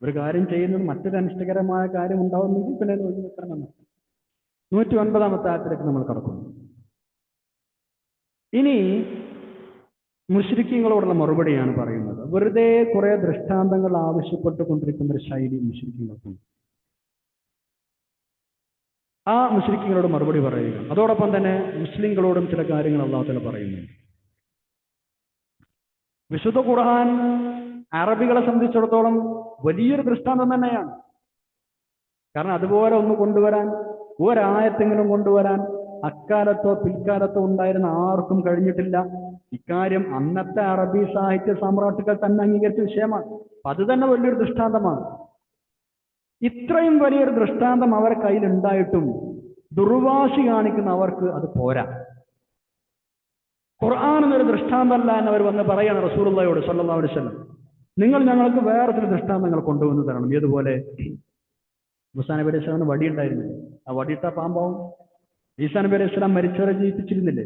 ഒരു കാര്യം ചെയ്യുന്നത് മറ്റൊരു അനിഷ്ടകരമായ കാര്യം ഉണ്ടാവുന്നെങ്കിൽ പിന്നെ ഒഴിവാക്കണം. 109 ആയത്തിലേക്ക് നമ്മൾ കടക്കുന്നു. ഇനി മുശ്രിക്കീങ്ങളോടുള്ള മറുപടിയാണ് പറയുന്നത്. വെറുതെ കുറെ ദൃഷ്ടാന്തങ്ങൾ ആവശ്യപ്പെട്ടുകൊണ്ടിരിക്കുന്ന ഒരു ശൈലി മുശ്രിക്കീങ്ങൾക്കുണ്ട്. ആ മുശ്രിക്കീങ്ങളോട് മറുപടി പറയുക. അതോടൊപ്പം തന്നെ മുസ്ലിങ്ങളോടും ചില കാര്യങ്ങൾ അല്ലാഹു തആല പറയുന്നുണ്ട്. വിശുദ്ധ ഖുർആൻ അറബികളെ സംബന്ധിച്ചിടത്തോളം വലിയൊരു ദൃഷ്ടാന്തം തന്നെയാണ്. കാരണം അതുപോലെ ഒന്ന് കൊണ്ടുവരാൻ, ഒരായത്തെങ്കിലും കൊണ്ടുവരാൻ അക്കാലത്തോ പിൽക്കാലത്തോ ഉണ്ടായിരുന്ന ആർക്കും കഴിഞ്ഞിട്ടില്ല. ഇക്കാര്യം അന്നത്തെ അറബി സാഹിത്യ സാമ്രാട്ടുകൾ തന്നെ അംഗീകരിച്ച വിഷയമാണ്. അത് തന്നെ വലിയൊരു ദൃഷ്ടാന്തമാണ്. ഇത്രയും വലിയൊരു ദൃഷ്ടാന്തം അവരുടെ കയ്യിലുണ്ടായിട്ടും ദുർവാശി കാണിക്കുന്ന അവർക്ക് അത് പോരാ. ഖുർആൻ എന്നൊരു ദൃഷ്ടാന്തമല്ല എന്നവർ വന്ന് പറയാണ് റസൂലുള്ളാഹിയോട് സ്വല്ലല്ലാഹു അലൈഹി വസല്ലം, നിങ്ങൾ ഞങ്ങൾക്ക് വേറെ ചില ദൃഷ്ടാന്തങ്ങൾ കൊണ്ടുവന്ന് തരണം. ഏതുപോലെ? മൂസാ നബി അലൈഹി സ്വലാമിന് വടി ഉണ്ടായിരുന്നില്ലേ? ആ വടിയിട്ട പാമ്പാവും. ഈസാ നബി അലൈഹി സ്വലാം മരിച്ചവരെ ജീവിപ്പിച്ചിരുന്നില്ലേ?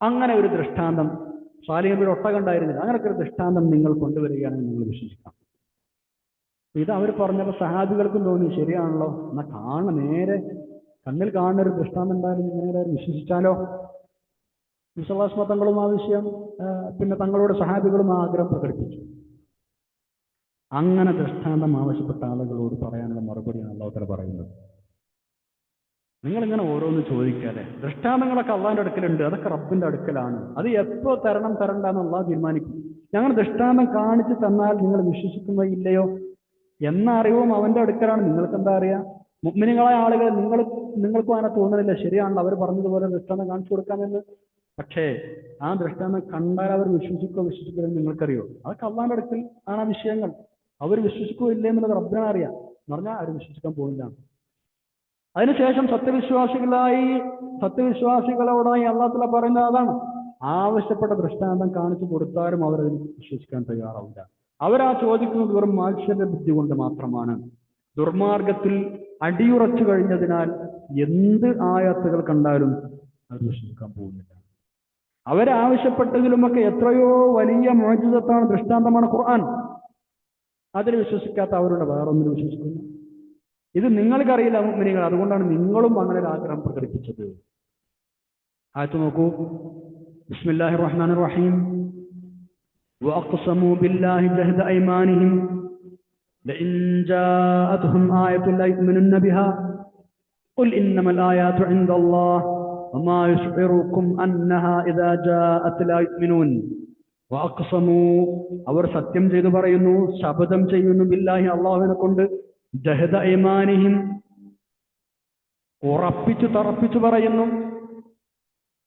അങ്ങനെ ഒരു ദൃഷ്ടാന്തം. സാലിഹ് നബിയുടെ ഒട്ടകം ഉണ്ടായിരുന്നില്ല? അങ്ങനൊക്കെ ഒരു ദൃഷ്ടാന്തം നിങ്ങൾ കൊണ്ടുവരികയാണെങ്കിൽ നിങ്ങൾ വിശ്വസിക്കാം. ഇത് അവർ പറഞ്ഞപ്പോൾ സഹാബികൾക്കും തോന്നി, ശരിയാണല്ലോ, എന്നാ നേരെ കണ്ണിൽ കാണുന്ന ഒരു ദൃഷ്ടാന്തം ഉണ്ടായിരുന്നു, നേരെ വിശ്വസിച്ചാലോ. വിശ്വാസ തങ്ങളും ആ വിഷയം പിന്നെ തങ്ങളുടെ സഹാബികളും ആഗ്രഹം പ്രകടിപ്പിച്ചു. അങ്ങനെ ദൃഷ്ടാന്തം ആവശ്യപ്പെട്ട ആളുകളോട് പറയാനുള്ള മറുപടിയാണ് അല്ലാഹു തആല പറയുന്നത്. നിങ്ങളിങ്ങനെ ഓരോന്ന് ചോദിക്കാതെ, ദൃഷ്ടാന്തങ്ങളൊക്കെ അള്ളാഹിന്റെ അടുക്കലുണ്ട്, അതൊക്കെ റബ്ബിന്റെ അടുക്കലാണ്. അത് എപ്പോ തരണ്ടെന്ന് അള്ളാഹ് തീരുമാനിക്കും. ഞങ്ങൾ ദൃഷ്ടാന്തം കാണിച്ചു തന്നാൽ നിങ്ങൾ വിശ്വസിക്കുന്നോ ഇല്ലയോ എന്ന അറിവും അവന്റെ അടുക്കലാണ്. നിങ്ങൾക്ക് എന്താ അറിയാം? മുഅ്മിനീങ്ങളായ ആളുകൾ നിങ്ങൾക്കും അങ്ങനെ തോന്നണില്ല, ശരിയാണല്ലോ അവർ പറഞ്ഞതുപോലെ ദൃഷ്ടാന്തം കാണിച്ചു കൊടുക്കാമെന്ന്. പക്ഷേ ആ ദൃഷ്ടാന്തം കണ്ടാൽ അവർ വിശ്വസിക്കില്ലെന്ന് നിങ്ങൾക്കറിയോ? അതൊക്കെ അള്ളാഹിന്റെ അടുക്കൽ ആണ് ആ വിഷയങ്ങൾ. അവർ വിശ്വസിക്കോ ഇല്ലേ എന്നുള്ളത് റബ്ബിനെ അറിയാം എന്ന് പറഞ്ഞാൽ അവർ വിശ്വസിക്കാൻ പോകില്ല. അതിനുശേഷം സത്യവിശ്വാസികളോടായി അല്ലാഹു തആല പറയുന്നത് അതാണ്, ആവശ്യപ്പെട്ട ദൃഷ്ടാന്തം കാണിച്ചു കൊടുത്താലും അവരതിൽ വിശ്വസിക്കാൻ തയ്യാറാവില്ല. അവരാ ചോദിക്കുന്നത് വെറും മാത്സര്യ ബുദ്ധി കൊണ്ട് മാത്രമാണ്. ദുർമാർഗത്തിൽ അടിയുറച്ചു കഴിഞ്ഞതിനാൽ എന്ത് ആയത്തുകൾ കണ്ടാലും അവർ വിശ്വസിക്കാൻ പോകുന്നില്ല. അവരാവശ്യപ്പെട്ടതിലുമൊക്കെ എത്രയോ വലിയ മുഅ്ജിസത്താണ്, ദൃഷ്ടാന്തമാണ് ഖുർആൻ. അതിൽ വിശ്വസിക്കാത്ത അവരുടെ വേറൊന്നിനും വിശ്വസിക്കുന്നു. ഇത് നിങ്ങൾക്കറിയില്ല മുഅ്മിനീങ്ങൾ, അതുകൊണ്ടാണ് നിങ്ങളും അങ്ങനെ ഒരു ആഗ്രഹം പ്രകടിപ്പിച്ചത്. ആയത്ത് നോക്കൂ. ബിസ്മില്ലാഹിർ റഹ്മാനിർ റഹീം. വഅഖ്സമൂ ബില്ലാഹി ജഹദ അയ്മാനിഹിം ലഇൻ ജാഅത്ഹും ആയത്തുൻ ലാ യുഅ്മിനുന്ന ബിഹാ ഖുൽ ഇന്നമൽ ആയാതു ഇൻദല്ലാഹ് വമാ യുശ്ഇറുക്കും അന്നഹാ ഇദാ ജാഅത് ലാ യുഅ്മിനൂൻ. വഅഖ്സമൂ, അവർ സത്യം ചെയ്തു പറയുന്നു, ശപഥം ചെയ്യുന്നു, ബില്ലാഹി അല്ലാഹുവിനെ കൊണ്ട്, ജഹദ അയ്മാനിഹിം ഉറപ്പിച്ചു തറപ്പിച്ചു പറയുന്നു.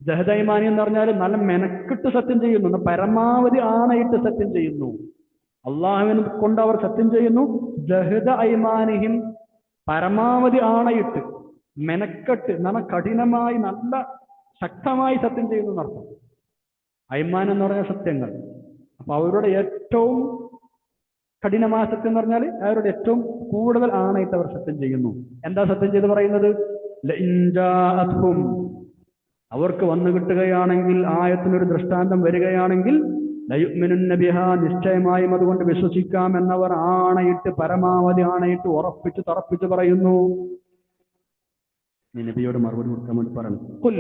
ജഹദ അയ്മാനി എന്ന് പറഞ്ഞാൽ നല്ല മെനക്കിട്ട് സത്യം ചെയ്യുന്നു, പരമാവധി ആണയിട്ട് സത്യം ചെയ്യുന്നു. അള്ളാഹുവിനെ കൊണ്ട് അവർ സത്യം ചെയ്യുന്നു. ജഹദ അയ്മാനിഹിം, പരമാവധി ആണയിട്ട് മെനക്കെട്ട് നല്ല കഠിനമായി നല്ല ശക്തമായി സത്യം ചെയ്യുന്നു എന്നർത്ഥം. അയ്മാൻ എന്ന് പറഞ്ഞ സത്യങ്ങൾ. അപ്പൊ അവരുടെ ഏറ്റവും കഠിനമായ സത്യം എന്ന് പറഞ്ഞാൽ അവരുടെ ഏറ്റവും കൂടുതൽ ആണയിട്ട് അവർ സത്യം ചെയ്യുന്നു. എന്താ സത്യം ചെയ്ത് പറയുന്നത്? ലഇൻ ജാഅത്ഹും, അവർക്ക് വന്നു കിട്ടുകയാണെങ്കിൽ, ആയത്തിനൊരു ദൃഷ്ടാന്തം വരികയാണെങ്കിൽ, ലയുഅ്മിനുന്ന ബിഹാ, നിശ്ചയമായും അതുകൊണ്ട് വിശ്വസിക്കാം എന്നവർ ആണയിട്ട്, പരമാവധി ആണയിട്ട് ഉറപ്പിച്ച് തറപ്പിച്ച് പറയുന്നു. നബിയോട് മറുപടി കൊടുക്കാൻ വേണ്ടി പറഞ്ഞു. ഖുൽ,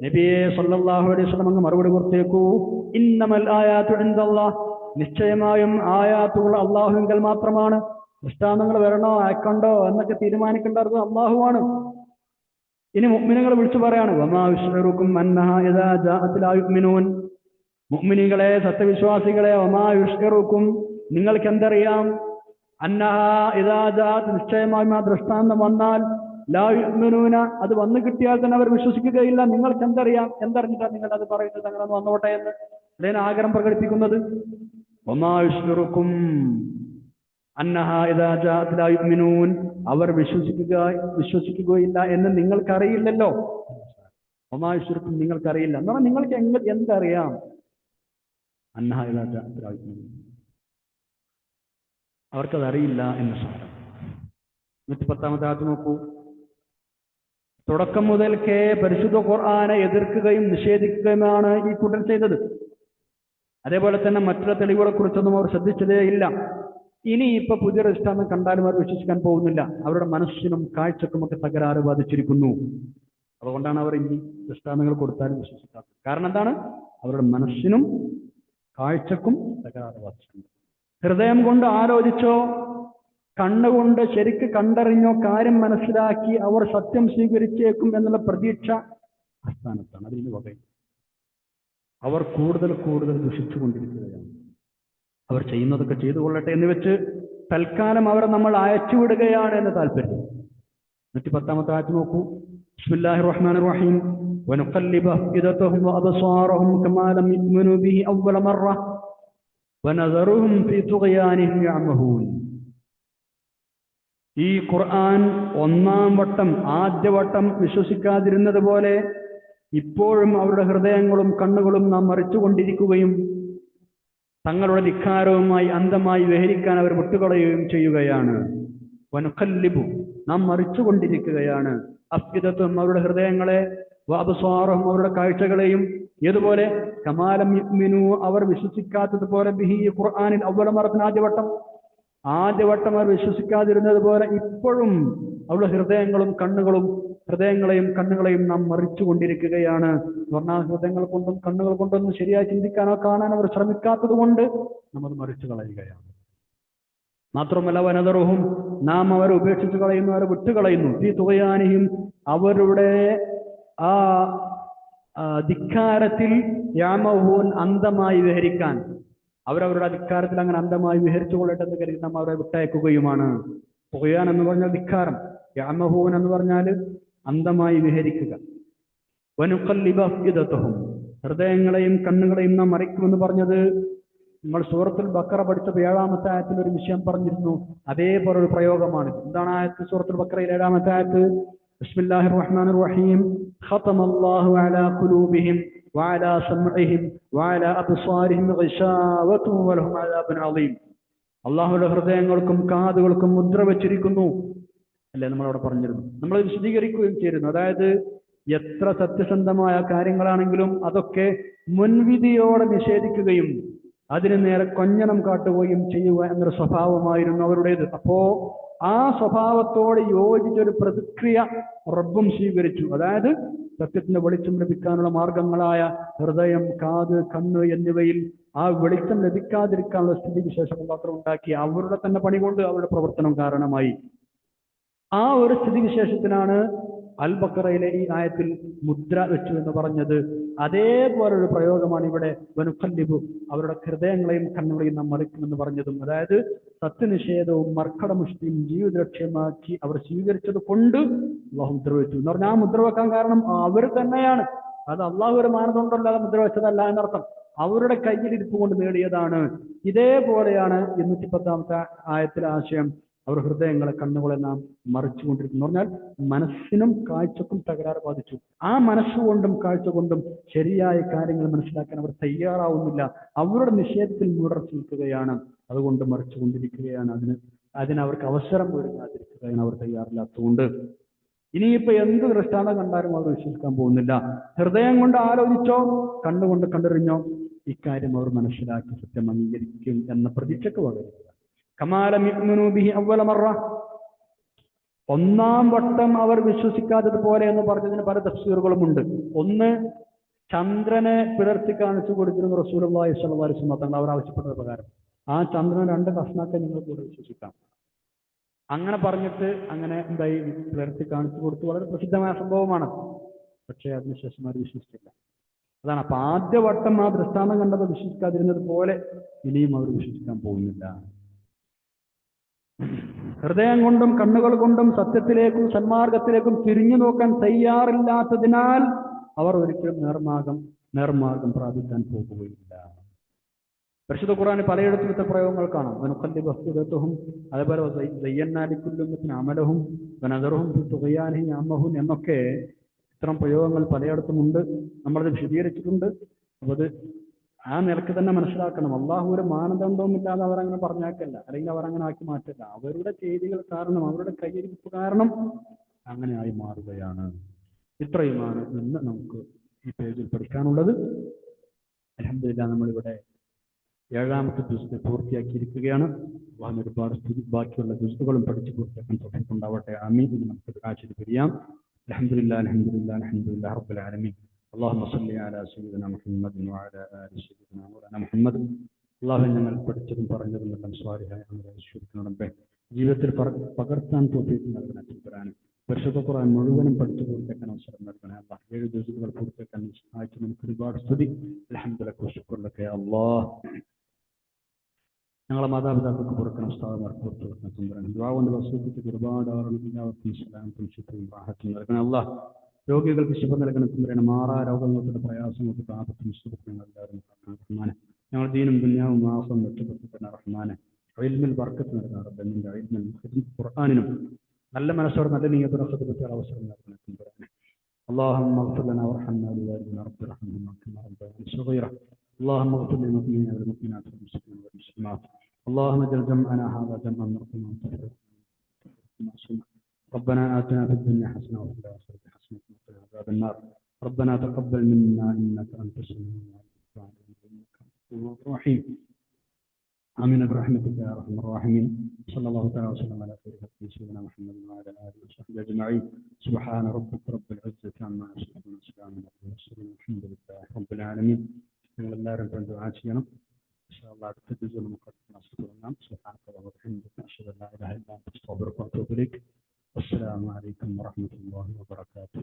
നബിയെ സല്ലല്ലാഹു അലൈഹി വസല്ലം അങ്ങ് മറുപടി കൊടുത്തേക്കൂ. ഇന്നമൽ ആയാതു ഇൻദല്ലാഹ്, നിശ്ചയമായും ആയാത്തുകൾ അള്ളാഹുവിങ്കൽ മാത്രമാണ്. ദൃഷ്ടാന്തങ്ങൾ വരണോ അയക്കണ്ടോ എന്നൊക്കെ തീരുമാനിക്കേണ്ടത് അള്ളാഹുവാണ്. ഇനി മുഅ്മിനുകൾ വിളിച്ചു പറയാണ്, വമാ യുശ്ഇറുക്കും അന്നഹാ ഇദാ ജാഅത് ലാ യുഅ്മിനൂൻ, മുഅ്മിനീകളെ, സത്യവിശ്വാസികളെ, വമാ യുശ്ഇറുക്കും, നിങ്ങൾക്ക് എന്തറിയാം, അന്നഹാ ഇദാ ജാഅത്, നിശ്ചയമായും ആ ദൃഷ്ടാന്തം വന്നാൽ, ലാ യുഅ്മിനൂന, അത് വന്നു കിട്ടിയാൽ തന്നെ അവർ വിശ്വസിക്കുകയില്ല. നിങ്ങൾക്ക് എന്തറിയാം? എന്തറിഞ്ഞിട്ടാണ് നിങ്ങൾ അത് പറയുന്നത്? അങ്ങനെ വന്നോട്ടെ എന്ന് അതിന് ആഗ്രഹം പ്രകടിപ്പിക്കുന്നത്. വമാ യുശ്ഇറുക്കും അന്നഹാ ഇദാ ജാഅത് ലാ യുഅ്മിനൂൻ, അവർ വിശ്വസിക്കുകയില്ല എന്ന് നിങ്ങൾക്കറിയില്ലല്ലോ. വമാ യുശ്ഇറുക്കും, നിങ്ങൾക്കറിയില്ല എന്ന് പറഞ്ഞാൽ നിങ്ങൾക്ക് എന്തറിയാം? അന്നഹാ ഇദാ ജാഅത് ലാ യുഅ്മിനൂൻ, അവർക്കതറിയില്ല എന്ന് സാരം. 110-ാമത്തെ ആയത്ത് നോക്കൂ. തുടക്കം മുതൽക്കേ പരിശുദ്ധ ഖുർആനെ എതിർക്കുകയും നിഷേധിക്കുകയുമാണ് ഈ കൂട്ടർ ചെയ്തത്. അതേപോലെ തന്നെ മറ്റുള്ള തെളിവുകളെ കുറിച്ചൊന്നും അവർ ശ്രദ്ധിച്ചതേ ഇല്ല. ഇനി ഇപ്പൊ പുതിയ ദൃഷ്ടാന്തം കണ്ടാലും അവർ വിശ്വസിക്കാൻ പോകുന്നില്ല. അവരുടെ മനസ്സിനും കാഴ്ചക്കുമൊക്കെ തകരാറ് ബാധിച്ചിരിക്കുന്നു. അതുകൊണ്ടാണ് അവർ ഇനി ദൃഷ്ടാന്തങ്ങൾ കൊടുത്താലും വിശ്വസിക്കാത്തത്. കാരണം എന്താണ്? അവരുടെ മനസ്സിനും കാഴ്ചക്കും തകരാറ് ബാധിച്ചിട്ടുണ്ട്. ഹൃദയം കൊണ്ട് ആലോചിച്ചോ, കണ്ണുകൊണ്ട് ശരിക്ക് കണ്ടറിഞ്ഞോ, കാര്യം മനസ്സിലാക്കി അവർ സത്യം സ്വീകരിച്ചേക്കും എന്നുള്ള പ്രതീക്ഷ അസ്ഥാനത്താണ്. അതിന് വകയും അവർ കൂടുതൽ കൂടുതൽ ദുഷിച്ചുകൊണ്ടിരിക്കുകയാണ്. അവർ ചെയ്യുന്നതൊക്കെ ചെയ്തു കൊള്ളട്ടെ എന്ന് വെച്ച് തൽക്കാലം അവരെ നമ്മൾ അയച്ചുവിടുകയാണ് എന്ന് താല്പര്യം. 110-ാമത്തെ ആയത്ത് നോക്കൂ. ബിസ്മില്ലാഹിർ റഹ്മാനിർ റഹീം. വനുഖല്ലിബു അഫ്ഇദതഹും വഅബ്സാറഹും കമാ ലം യുഅ്മിനൂ ബിഹി അവ്വല മർറ വനദറുഹും ഫീ തുഗ്യാനിഹിം യഅമഹൂൻ. ഈ ഖുർആൻ ഒന്നാം വട്ടം, ആദ്യവട്ടം വിശ്വസിക്കാതിരുന്നത് പോലെ ഇപ്പോഴും അവരുടെ ഹൃദയങ്ങളും കണ്ണുകളും നാം മറിച്ചുകൊണ്ടിരിക്കുകയും തങ്ങളുടെ ധിക്കാരവുമായി അന്ധമായി വിഹരിക്കാൻ അവർ വിട്ടുകളയുകയും ചെയ്യുകയാണ്. വനുഖല്ലിബു, നാം മറിച്ചുകൊണ്ടിരിക്കുകയാണ്. അഫ്ഇദത്തും, അവരുടെ ഹൃദയങ്ങളെ, വഅബ്സാറഹും, അവരുടെ കാഴ്ചകളെയും. ഏതുപോലെ? കമാലം യുഅ്മിനൂ, അവർ വിശ്വസിക്കാത്തതുപോലെ, ബിഹി, ഖുർആനിൽ, അവ്വല മറത്തിന്, ആദ്യവട്ടം അവർ വിശ്വസിക്കാതിരുന്നത് പോലെ ഇപ്പോഴും അവരുടെ ഹൃദയങ്ങളെയും കണ്ണുകളെയും നാം മറിച്ചുകൊണ്ടിരിക്കുകയാണ്. പറഞ്ഞാൽ ഹൃദയങ്ങൾ കൊണ്ടും കണ്ണുകൾ കൊണ്ടൊന്നും ശരിയായി ചിന്തിക്കാനോ കാണാനോ അവർ ശ്രമിക്കാത്തത് കൊണ്ട് നമ്മൾ മറിച്ചു കളയുകയാണ്. മാത്രമല്ല, വനദറുഹും, നാം അവരെ ഉപേക്ഷിച്ചു കളയുന്നു, അവരെ വിട്ടുകളയുന്നു. ഫീ തുഗ്യാനിഹിം, അവരുടെ ആ ധിക്കാരത്തിൽ, യഅമഹൂൻ, അന്ധമായി വിഹരിക്കാൻ, അവരവരുടെ അധികാരത്തിൽ അങ്ങനെ അന്ധമായി വിഹരിച്ചു കൊള്ളട്ടെ എന്ന് കരുതി നാം അവരെ വിട്ടയക്കുകയുമാണ്. തുഗ്യാൻ എന്ന് പറഞ്ഞാൽ ധിക്കാരം, യഅമഹൂൻ എന്ന് പറഞ്ഞാൽ അന്ധമായി വിഹരിക്കുക. വനുഖല്ലിബു അഫ്ഇദതഹും, ഹൃദയങ്ങളെയും കണ്ണുകളെയും നാം മറിക്കുമെന്ന് പറഞ്ഞത് നമ്മൾ സൂറത്തുൽ ബഖറ പഠിച്ചപ്പോൾ 7-ാമത്തെ ആയത്തിൽ ഒരു വിഷയം പറഞ്ഞിരുന്നു. അതേപോലെ ഒരു പ്രയോഗമാണ്. എന്താണ് ആയത്ത്? സൂറത്തുൽ ബഖറയിൽ 7-ാമത്തെ ആയത്ത്. ബിസ്മില്ലാഹിർ റഹ്മാനിർ റഹീം. ഖതമല്ലാഹു അലാ ഖുലൂബിഹിം വഅലാ സമഇഹിം വഅലാ അബ്സാരിഹിം ഗിശാവത്തുൻ വലഹും അദാബുൻ അളീം. അല്ലാഹുവിന്റെ ഹൃദയങ്ങൾക്കും കാതുകൾക്കും മുദ്ര വെച്ചിരിക്കുന്നു അല്ലേ നമ്മളവിടെ പറഞ്ഞിരുന്നു. നമ്മൾ വിശദീകരിക്കുകയും ചെയ്തിരുന്നു. അതായത് എത്ര സത്യസന്ധമായ കാര്യങ്ങളാണെങ്കിലും അതൊക്കെ മുൻവിധിയോടെ നിഷേധിക്കുകയും അതിന് നേരെ കൊഞ്ഞനം കാട്ടുകയും ചെയ്യുക എന്നൊരു സ്വഭാവമായിരുന്നു അവരുടേത്. അപ്പോ ആ സ്വഭാവത്തോട് യോജിച്ചൊരു പ്രതിക്രിയ റബ്ബും സ്വീകരിച്ചു. അതായത് സത്യത്തിന്റെ വെളിച്ചം ലഭിക്കാനുള്ള മാർഗങ്ങളായ ഹൃദയം, കാത്, കണ്ണ് എന്നിവയിൽ ആ വെളിച്ചം ലഭിക്കാതിരിക്കാനുള്ള സ്ഥിതിവിശേഷം മാത്രം ഉണ്ടാക്കി അവരുടെ തന്നെ പണി കൊണ്ട് അവരുടെ പ്രവർത്തനം കാരണമായി. ആ ഒരു സ്ഥിതിവിശേഷത്തിനാണ് അൽ ബഖറയിലെ ഈ ആയത്തിൽ മുദ്ര വെച്ചു എന്ന് പറഞ്ഞത്. അതേപോലൊരു പ്രയോഗമാണ് ഇവിടെ വനുഖല്ലിബു, അവരുടെ ഹൃദയങ്ങളെയും കണ്ണുകളെയും നാം മറിക്കുമെന്ന് പറഞ്ഞതും. അതായത് സത്യനിഷേധവും മർക്കടമുഷ്ടിയും ജീവിത ലക്ഷ്യമാക്കി അവർ സ്വീകരിച്ചത് കൊണ്ട് അള്ളാഹു മുദ്ര വെച്ചു എന്ന് പറഞ്ഞാൽ ആ മുദ്ര വെക്കാൻ കാരണം അവർ തന്നെയാണ്. അത് അള്ളാഹു ഒരു മാനദണ്ഡമല്ലാതെ മുദ്ര വെച്ചതല്ല എന്നർത്ഥം. അവരുടെ കയ്യിൽ ഇരിപ്പ് കൊണ്ട് നേടിയതാണ്. ഇതേപോലെയാണ് 210-ാമത്തെ ആയത്തിലെ ആശയം. അവർ ഹൃദയങ്ങളെ കണ്ണുകളെ നാം മറിച്ചുകൊണ്ടിരിക്കുന്നു പറഞ്ഞാൽ മനസ്സിനും കാഴ്ചക്കും തകരാറ് ബാധിച്ചു. ആ മനസ്സുകൊണ്ടും കാഴ്ച കൊണ്ടും ശരിയായ കാര്യങ്ങൾ മനസ്സിലാക്കാൻ അവർ തയ്യാറാവുന്നില്ല. അവരുടെ നിഷേധത്തിൽ മുടർച്ചു നിൽക്കുകയാണ്. അതുകൊണ്ട് മറിച്ചുകൊണ്ടിരിക്കുകയാണ്. അതിനവർക്ക് അവസരം ഒരുങ്ങാതിരിക്കുകയാണ് അവർ തയ്യാറില്ലാത്തതുകൊണ്ട്. ഇനിയിപ്പോ എന്ത് ദൃഷ്ടാന്തം കണ്ടാലും അവർ വിശ്വസിക്കാൻ പോകുന്നില്ല. ഹൃദയം കൊണ്ട് ആലോചിച്ചോ കണ്ണുകൊണ്ട് കണ്ടറിഞ്ഞോ ഇക്കാര്യം അവർ മനസ്സിലാക്കി സത്യം അംഗീകരിക്കും എന്ന പ്രതീക്ഷക്ക് പകരുക. കമാലമിഅ്മിനൂബിഹി അവ്വല മറ, ഒന്നാം വട്ടം അവർ വിശ്വസിക്കാത്തതുപോലെ എന്ന് പറഞ്ഞതിന് പല തഫ്സീറുകളുമുണ്ട്. ഒന്ന്, ചന്ദ്രനെ പിളർത്തി കാണിച്ചു കൊടുത്തിരുന്ന റസൂലുള്ളാഹി സ്വല്ലല്ലാഹു അലൈഹി വസല്ലം തങ്ങൾ അവർ ആവശ്യപ്പെട്ടത് പ്രകാരം ആ ചന്ദ്രനെ 2 കഷ്ണാക്കാൻ നിങ്ങൾ കൂടെ വിശ്വസിക്കാം. അങ്ങനെ പറഞ്ഞിട്ട് അങ്ങനെ എന്തായി പിളർത്തി കാണിച്ചു കൊടുത്തു. വളരെ പ്രസിദ്ധമായ സംഭവമാണ്. പക്ഷേ അതിനുശേഷം അവർ വിശ്വസിച്ചില്ല. അതാണ്. അപ്പൊ ആദ്യ വട്ടം ആ ദൃഷ്ടാന്തം കണ്ടത് വിശ്വസിക്കാതിരുന്നത് പോലെ ഇനിയും അവർ വിശ്വസിക്കാൻ പോകുന്നില്ല. ഹൃദയം കൊണ്ടും കണ്ണുകൾ കൊണ്ടും സത്യത്തിലേക്കും സന്മാർഗത്തിലേക്കും തിരിഞ്ഞു നോക്കാൻ തയ്യാറില്ലാത്തതിനാൽ അവർ ഒരിക്കലും നേർമാർഗം പ്രാപിക്കാൻ പോകുകയില്ല. പരിശുദ്ധ ഖുർആൻ പലയിടത്തും പ്രയോഗങ്ങൾ കാണാം. വനുഖല്ലിബു അഫ്ഇദതഹും, അതേപോലെ സയ്യന്നാലിക്കുല്ലുമ്മത്തിൻ അമലഹും വനദറുഹും ഫി തുഗ്യാനിഹിം യഅമഹൂൻ എന്നൊക്കെ ഇത്തരം പ്രയോഗങ്ങൾ പലയിടത്തുമുണ്ട്. നമ്മളത് വിശദീകരിച്ചിട്ടുണ്ട്. അപ്പോൾ അത് ആ നിലക്ക് തന്നെ മനസ്സിലാക്കണം. അള്ളാഹു ഒരു മാനദണ്ഡവും ഇല്ലാതെ അവരങ്ങനെ പറഞ്ഞാക്കല്ല, അല്ലെങ്കിൽ അവരങ്ങനെ ആക്കി മാറ്റല്ല. അവരുടെ ചെയ്തികൾ കാരണം, അവരുടെ കയ്യിരിപ്പ് കാരണം അങ്ങനെ ആയി മാറുകയാണ്. ഇത്രയുമാണ് ഇന്ന് നമുക്ക് ഈ പേജിൽ പഠിക്കാനുള്ളത്. അൽഹംദുലില്ലാഹ് നമ്മളിവിടെ 7ാമത്തെ ജുസ്ഇ പൂർത്തിയാക്കിയിരിക്കുകയാണ്. അല്ലാഹു ഒരുപാട് ബാക്കിയുള്ള ജുസ്ഉകളും പഠിച്ച് പൂർത്തിയാക്കാൻ തൗഫീഖ് ഉണ്ടാവട്ടെ. ആമീൻ. ഇനി നമുക്ക് ദുആ ചെയ്ത് പിരിയാം. അൽഹംദുലില്ലാഹി റബ്ബിൽ ആലമീൻ. اللهم صل على سيدنا محمد وعلى آل سيدنا مولانا محمد. അല്ലാഹു ഞങ്ങൾ പഠിച്ചതും പറഞ്ഞതും എല്ലാം സ്വാലിഹായ അമലായി സ്വീകരിക്കണം റബ്ബേ. ജീവിതത്തിൽ പകർത്താൻ തൗഫീഖ് നൽകണേ തമ്പുരാനെ. പരിശുദ്ധ ഖുർആൻ മുഴുവനും പഠിച്ചു പൂർത്തിയാക്കാൻ അവസരം നൽകണേ അല്ലാഹ്. 7 ജുസ്ഉകൾ പൂർത്തിയാക്കാൻ സഹായിച്ചു നമുക്ക് ഒരുപാട് സ്തുതി. അൽഹംദുലില്ലാഹി ശുക്റുലക അല്ലാഹ്. ഞങ്ങളെ മാതാപിതാക്കൾക്ക് പുറക്കണം, ഉസ്താദുമാർക്ക് പുറത്തു കൊടുക്കണം തമ്പുരാനെ. ദുആ കൊണ്ട് വസീയത്ത് ഒരുപാട് എല്ലാവർക്കും സലാമത്തും ശുക്റും റാഹത്തും നൽകണേ അല്ലാഹ്. രോഗികൾക്ക് ശുഭ നൽകണം തമ്പുരാനെ. മാറാ രോഗങ്ങളുടെ പ്രയാസങ്ങൾക്ക് ആപത്തും സുഖങ്ങളും എല്ലാവരും റഹ്മാനെ. ഞങ്ങൾ ദീനും ദുനിയാവും ആഖിറത്തും രക്ഷപ്പെടുത്തണ റഹ്മാനെ. ഇൽമിൽ ബർക്കത്ത് നൽകണം റബ്ബേ. നിന്റെ ഇൽമിൽ ഖുർആനിനും നല്ല മനസ്സോടെ നല്ല നിയ്യത്തോടെ ഖിദ്മത്തിൽ അവസരം നൽകണം തമ്പുരാനെ. اللهم اغفر لنا وارحمنا ولوالدينا رب ارحمهما كما ربيانا صغيرا. اللهم اغفر للمؤمنين والمؤمنات والمسلمين والمسلمات. اللهم اجعل جمعنا هذا جمعا مرحوما وتفرقنا. ربنا آتنا في الدنيا حسنة وفي الآخرة حسنة وقنا عذاب النار. ربنا تقبل منا إنك أنت السميع العليم إنك أنت التواب الرحيم. آمين برحمتك يا أرحم الراحمين. صلى الله تعالى وسلم على خير خلقه سيدنا محمد وعلى آله وصحبه أجمعين. سبحان ربك رب العزة عما يصفون وسلام على المرسلين والحمد لله رب العالمين. എല്ലാവരും ദുആ ചെയ്യണം. إن شاء الله تجزء المقدمة سبحانك اللهم وبحمدك أشهد أن لا إله إلا أنت أستغفرك وأتوب إليك. والسلام عليكم ورحمة الله وبركاته.